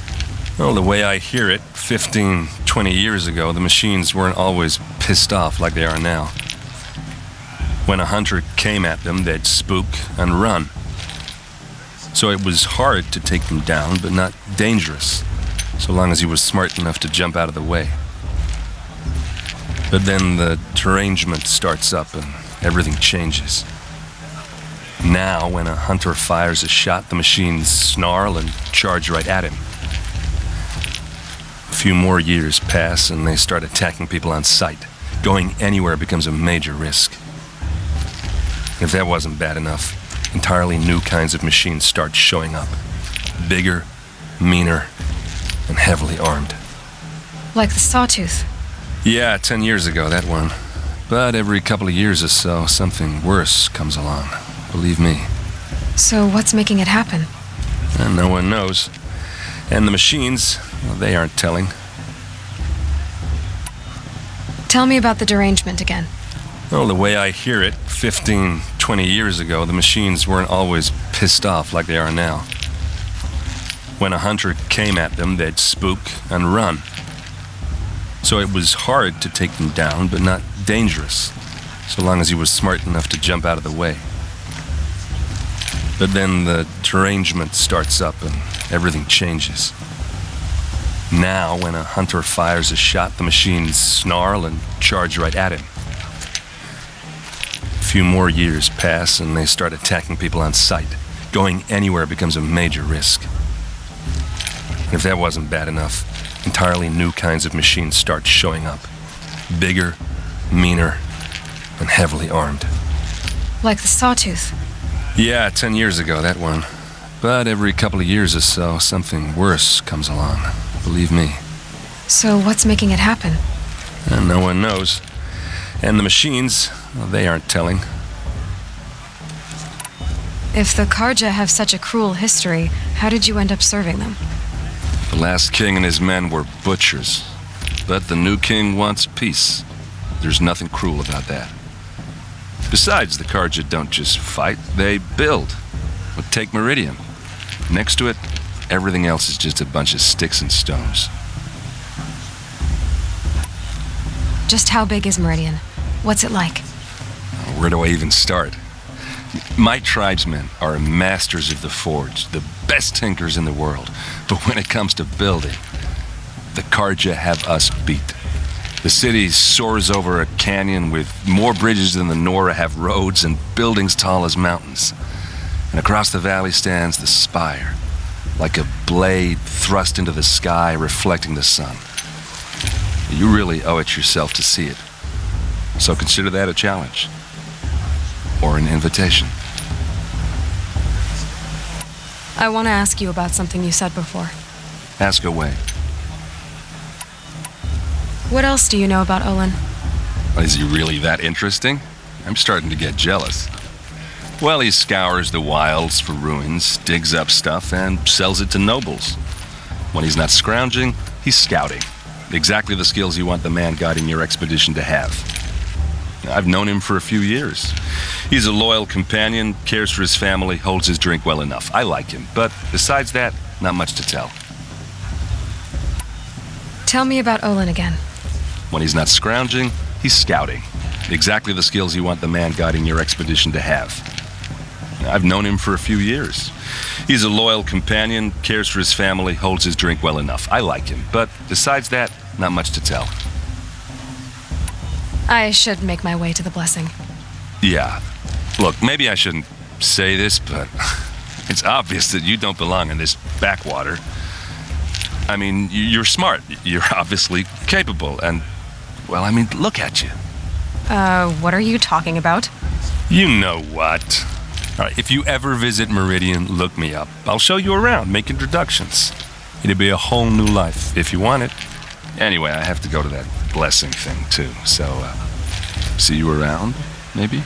Well, the way I hear it, 15, 20 years ago, the machines weren't always pissed off like they are now. When a hunter came at them, they'd spook and run. So it was hard to take them down, but not dangerous, so long as he was smart enough to jump out of the way. But then the derangement starts up and everything changes. Now, when a hunter fires a shot, the machines snarl and charge right at him. A few more years pass and they start attacking people on sight. Going anywhere becomes a major risk. If that wasn't bad enough, entirely new kinds of machines start showing up. Bigger, meaner, and heavily armed. Like the Sawtooth. Yeah, 10 years ago, that one. But every couple of years or so, something worse comes along. Believe me. So what's making it happen? And no one knows. And the machines, well, they aren't telling. Tell me about the derangement again. Well, the way I hear it, 15, 20 years ago, the machines weren't always pissed off like they are now. When a hunter came at them, they'd spook and run. So it was hard to take them down, but not dangerous, so long as he was smart enough to jump out of the way. But then the derangement starts up and everything changes. Now, when a hunter fires a shot, the machines snarl and charge right at him. A few more years pass and they start attacking people on sight. Going anywhere becomes a major risk. And if that wasn't bad enough, entirely new kinds of machines start showing up. Bigger, meaner, and heavily armed. Like the Sawtooth. Yeah, 10 years ago, that one. But every couple of years or so, something worse comes along. Believe me. So what's making it happen? And no one knows. And the machines, well, they aren't telling. If the Karja have such a cruel history, how did you end up serving them? The last king and his men were butchers. But the new king wants peace. There's nothing cruel about that. Besides, the Karja don't just fight, they build. But take Meridian. Next to it, everything else is just a bunch of sticks and stones. Just how big is Meridian? What's it like? Where do I even start? My tribesmen are masters of the forge, the best tinkers in the world. But when it comes to building, the Karja have us beat. The city soars over a canyon with more bridges than the Nora have roads and buildings tall as mountains. And across the valley stands the spire, like a blade thrust into the sky reflecting the sun. You really owe it yourself to see it. So consider that a challenge. Or an invitation. I want to ask you about something you said before. Ask away. What else do you know about Olin? Is he really that interesting? I'm starting to get jealous. Well, he scours the wilds for ruins, digs up stuff, and sells it to nobles. When he's not scrounging, he's scouting. Exactly the skills you want the man guiding your expedition to have. I've known him for a few years. He's a loyal companion, cares for his family, holds his drink well enough. I like him, but besides that, not much to tell. Tell me about Olin again. When he's not scrounging, he's scouting. Exactly the skills you want the man guiding your expedition to have. I've known him for a few years. He's a loyal companion, cares for his family, holds his drink well enough. I like him, but besides that, not much to tell. I should make my way to the blessing. Yeah. Look, maybe I shouldn't say this, but it's obvious that you don't belong in this backwater. I mean, you're smart. You're obviously capable, and, well, I mean, look at you. What are you talking about? You know what. All right, if you ever visit Meridian, look me up. I'll show you around, make introductions. It'll be a whole new life, if you want it. Anyway, I have to go to that blessing thing, too, so, see you around, maybe?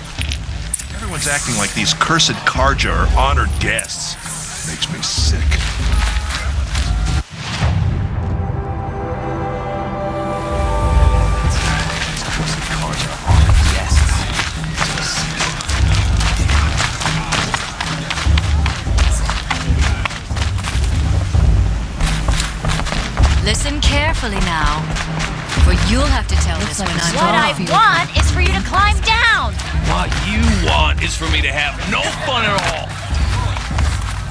Everyone's acting like these cursed Karja are honored guests. Makes me sick. Listen carefully now, for you'll have to tell this when I'm What I want is for you to climb down. What you want is for me to have no fun at all.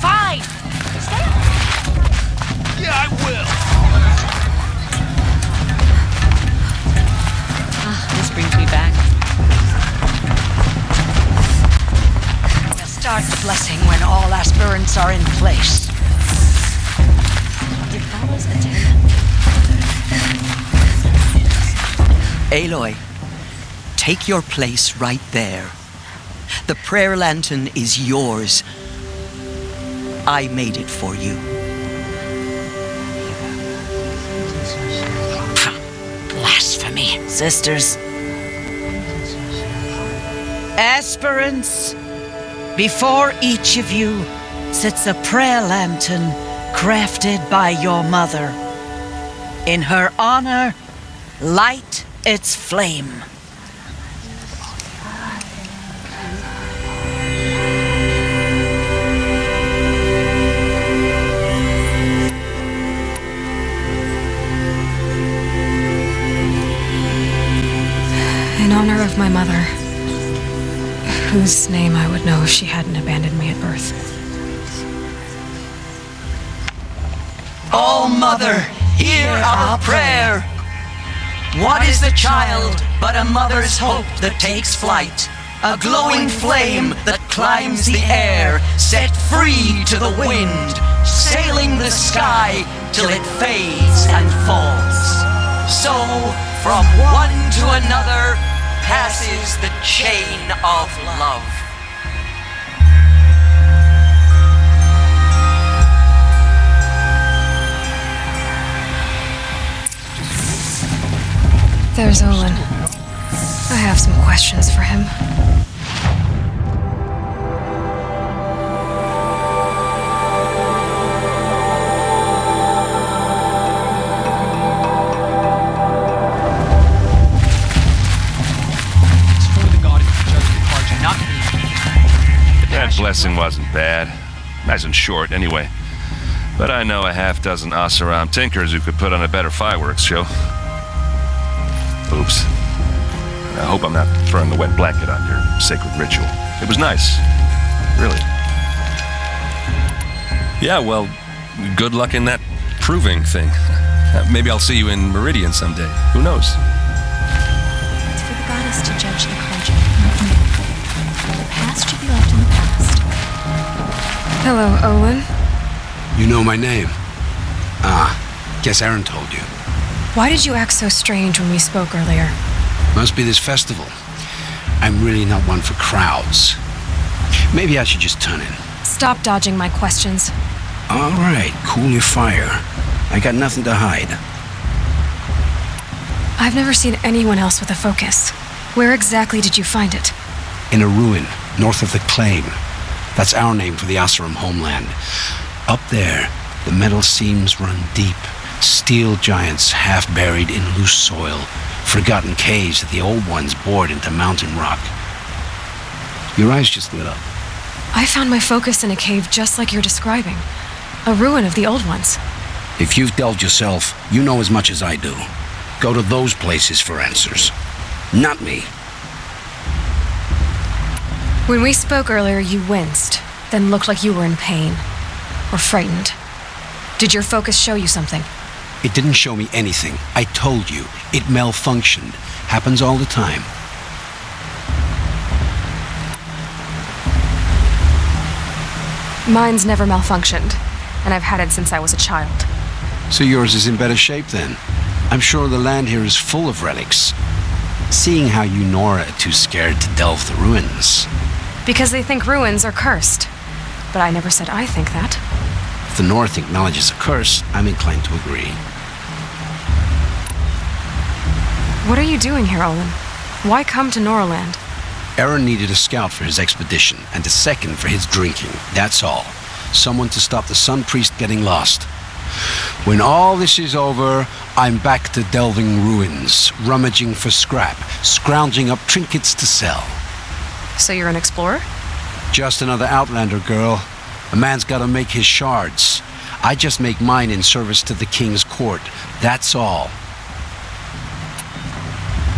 Fine. Yeah, I will. This brings me back. Start the blessing when all aspirants are in place. Did fellas attend? Aloy, take your place right there. The prayer lantern is yours. I made it for you. Blasphemy. Sisters. Aspirants, before each of you sits a prayer lantern crafted by your mother. In her honor, light its flame. In honor of my mother, whose name I would know if she hadn't abandoned me at birth. Oh, Mother, hear our prayer. What is the child but a mother's hope that takes flight? A glowing flame that climbs the air, set free to the wind, sailing the sky till it fades and falls. So, from one to another passes the chain of love. There's Olin. I have some questions for him. That blessing wasn't bad. Nice and short, anyway. But I know a half-dozen Oseram tinkers who could put on a better fireworks show. Oops. I hope I'm not throwing a wet blanket on your sacred ritual. It was nice. really. Yeah, well, good luck in that proving thing. Maybe I'll see you in Meridian someday. Who knows? It's for the goddess to judge the Carja, not me. The past should be left in the past. Hello, Olin. You know my name? Ah, guess Aaron told you. Why did you act so strange when we spoke earlier? Must be this festival. I'm really not one for crowds. Maybe I should just turn in. Stop dodging my questions. All right, cool your fire. I got nothing to hide. I've never seen anyone else with a focus. Where exactly did you find it? In a ruin, north of the Claim. That's our name for the Oseram homeland. Up there, the metal seams run deep. Steel giants half buried in loose soil. Forgotten caves that the old ones bored into mountain rock. Your eyes just lit up. I found my focus in a cave just like you're describing. A ruin of the old ones. If you've delved yourself, you know as much as I do. Go to those places for answers. Not me. When we spoke earlier, you winced, then looked like you were in pain. Or frightened. Did your focus show you something? It didn't show me anything. I told you. It malfunctioned. Happens all the time. Mine's never malfunctioned, and I've had it since I was a child. So yours is in better shape then. I'm sure the land here is full of relics. Seeing how you Nora are too scared to delve the ruins. Because they think ruins are cursed. But I never said I think that. If the North acknowledges a curse, I'm inclined to agree. What are you doing here, Olin? Why come to Noraland? Aaron needed a scout for his expedition, and a second for his drinking. That's all. Someone to stop the Sun Priest getting lost. When all this is over, I'm back to delving ruins, rummaging for scrap, scrounging up trinkets to sell. So you're an explorer? Just another Outlander, girl. A man's gotta make his shards. I just make mine in service to the king's court. That's all.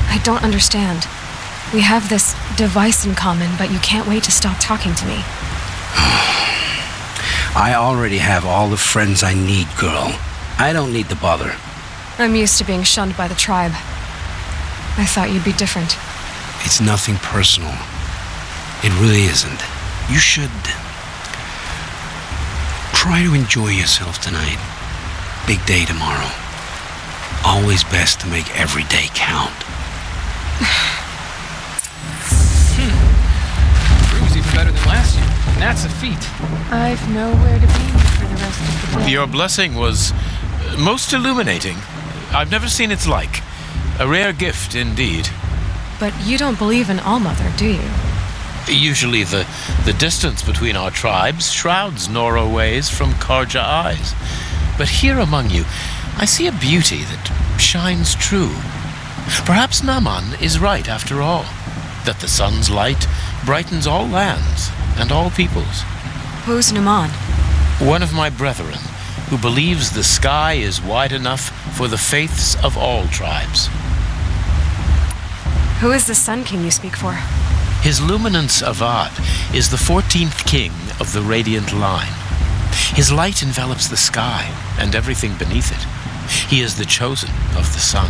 I don't understand. We have this device in common, but you can't wait to stop talking to me. I already have all the friends I need, girl. I don't need the bother. I'm used to being shunned by the tribe. I thought you'd be different. It's nothing personal. It really isn't. You should try to enjoy yourself tonight. Big day tomorrow. Always best to make every day count. Proves even better than last year. And that's a feat. I've nowhere to be for the rest of the day. Your blessing was most illuminating. I've never seen its like. A rare gift indeed. But you don't believe in Allmother, do you? Usually the distance between our tribes shrouds Nora ways from Carja eyes. But here among you, I see a beauty that shines true. Perhaps Naman is right after all, that the sun's light brightens all lands and all peoples. Who's Naman? One of my brethren, who believes the sky is wide enough for the faiths of all tribes. Who is the Sun King you speak for? His Luminance Avad is the 14th king of the Radiant Line. His light envelops the sky and everything beneath it. He is the chosen of the sun.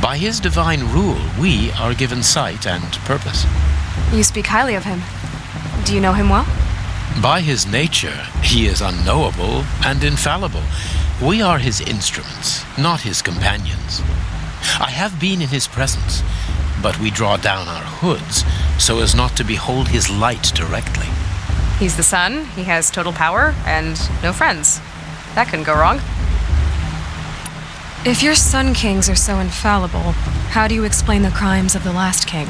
By his divine rule, we are given sight and purpose. You speak highly of him. Do you know him well? By his nature, he is unknowable and infallible. We are his instruments, not his companions. I have been in his presence, but we draw down our hoods so as not to behold his light directly. He's the sun, he has total power, and no friends. That couldn't go wrong. If your Sun Kings are so infallible, how do you explain the crimes of the last king?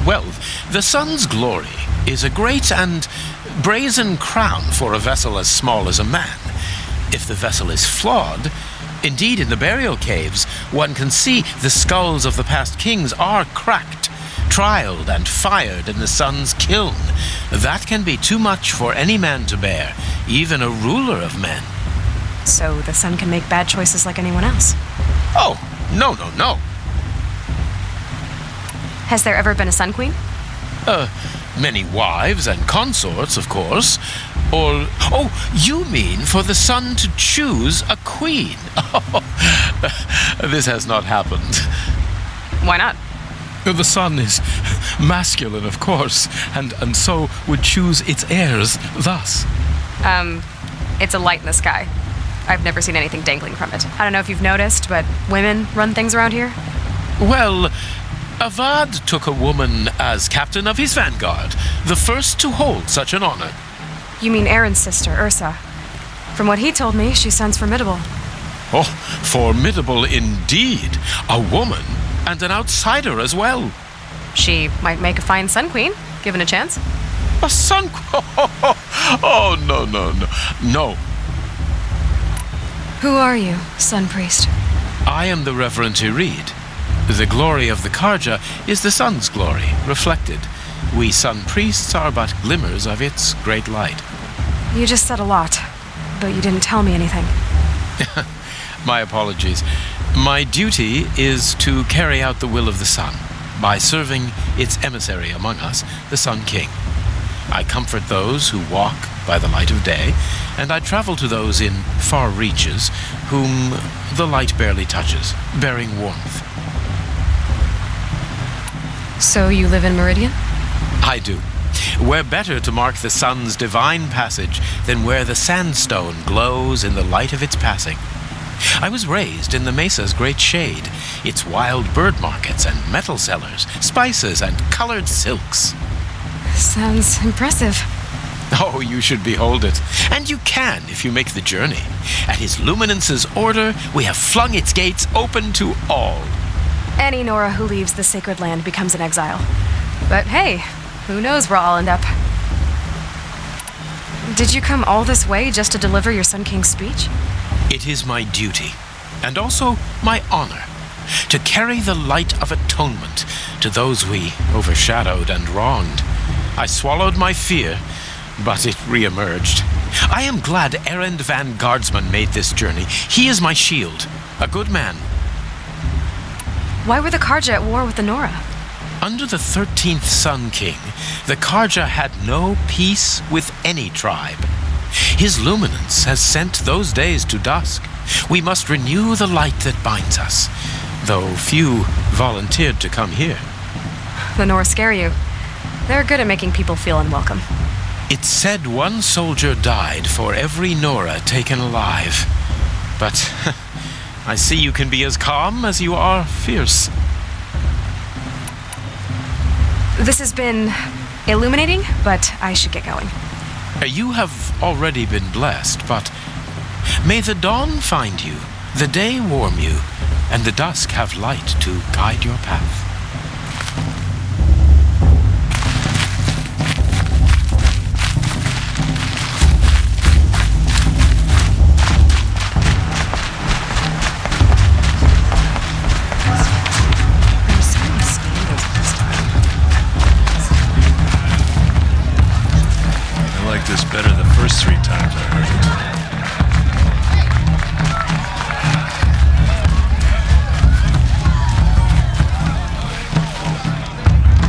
Well, the sun's glory is a great and brazen crown for a vessel as small as a man. If the vessel is flawed, indeed in the burial caves, one can see the skulls of the past kings are cracked, trialed and fired in the sun's kiln. That can be too much for any man to bear, even a ruler of men. So the sun can make bad choices like anyone else? Oh, no. Has there ever been a Sun Queen? many wives and consorts, of course. Or, oh, you mean for the sun to choose a queen? This has not happened. Why not? The sun is masculine, of course, and so would choose its heirs thus. It's a light in the sky. I've never seen anything dangling from it. I don't know if you've noticed, but women run things around here. Well, Avad took a woman as captain of his vanguard, the first to hold such an honor. You mean Aaron's sister, Ursa. From what he told me, she sounds formidable. Oh, formidable indeed. A woman, and an outsider as well. She might make a fine Sun Queen, given a chance. A Sun Queen? Oh, no. No. Who are you, Sun Priest? I am the Reverend Irid. The glory of the Karja is the sun's glory, reflected. We Sun Priests are but glimmers of its great light. You just said a lot, but you didn't tell me anything. My apologies. My duty is to carry out the will of the sun by serving its emissary among us, the Sun King. I comfort those who walk by the light of day, and I travel to those in far reaches whom the light barely touches, bearing warmth. So you live in Meridian? I do. Where better to mark the sun's divine passage than where the sandstone glows in the light of its passing. I was raised in the mesa's great shade, its wild bird markets and metal cellars, spices and colored silks. Sounds impressive. Oh, you should behold it. And you can if you make the journey. At His Luminance's order, we have flung its gates open to all. Any Nora who leaves the sacred land becomes an exile. But hey, who knows where I'll end up. Did you come all this way just to deliver your Sun King's speech? It is my duty, and also my honor, to carry the light of atonement to those we overshadowed and wronged. I swallowed my fear, but it re-emerged. I am glad Erend Van Guardsman made this journey. He is my shield, a good man. Why were the Karja at war with the Nora? Under the 13th Sun King, the Karja had no peace with any tribe. His luminance has sent those days to dusk. We must renew the light that binds us, though few volunteered to come here. The Nora scare you. They're good at making people feel unwelcome. It's said one soldier died for every Nora taken alive. But I see you can be as calm as you are fierce. This has been illuminating, but I should get going. You have already been blessed, but may the dawn find you, the day warm you, and the dusk have light to guide your path. I like this better the first 3 times I heard it.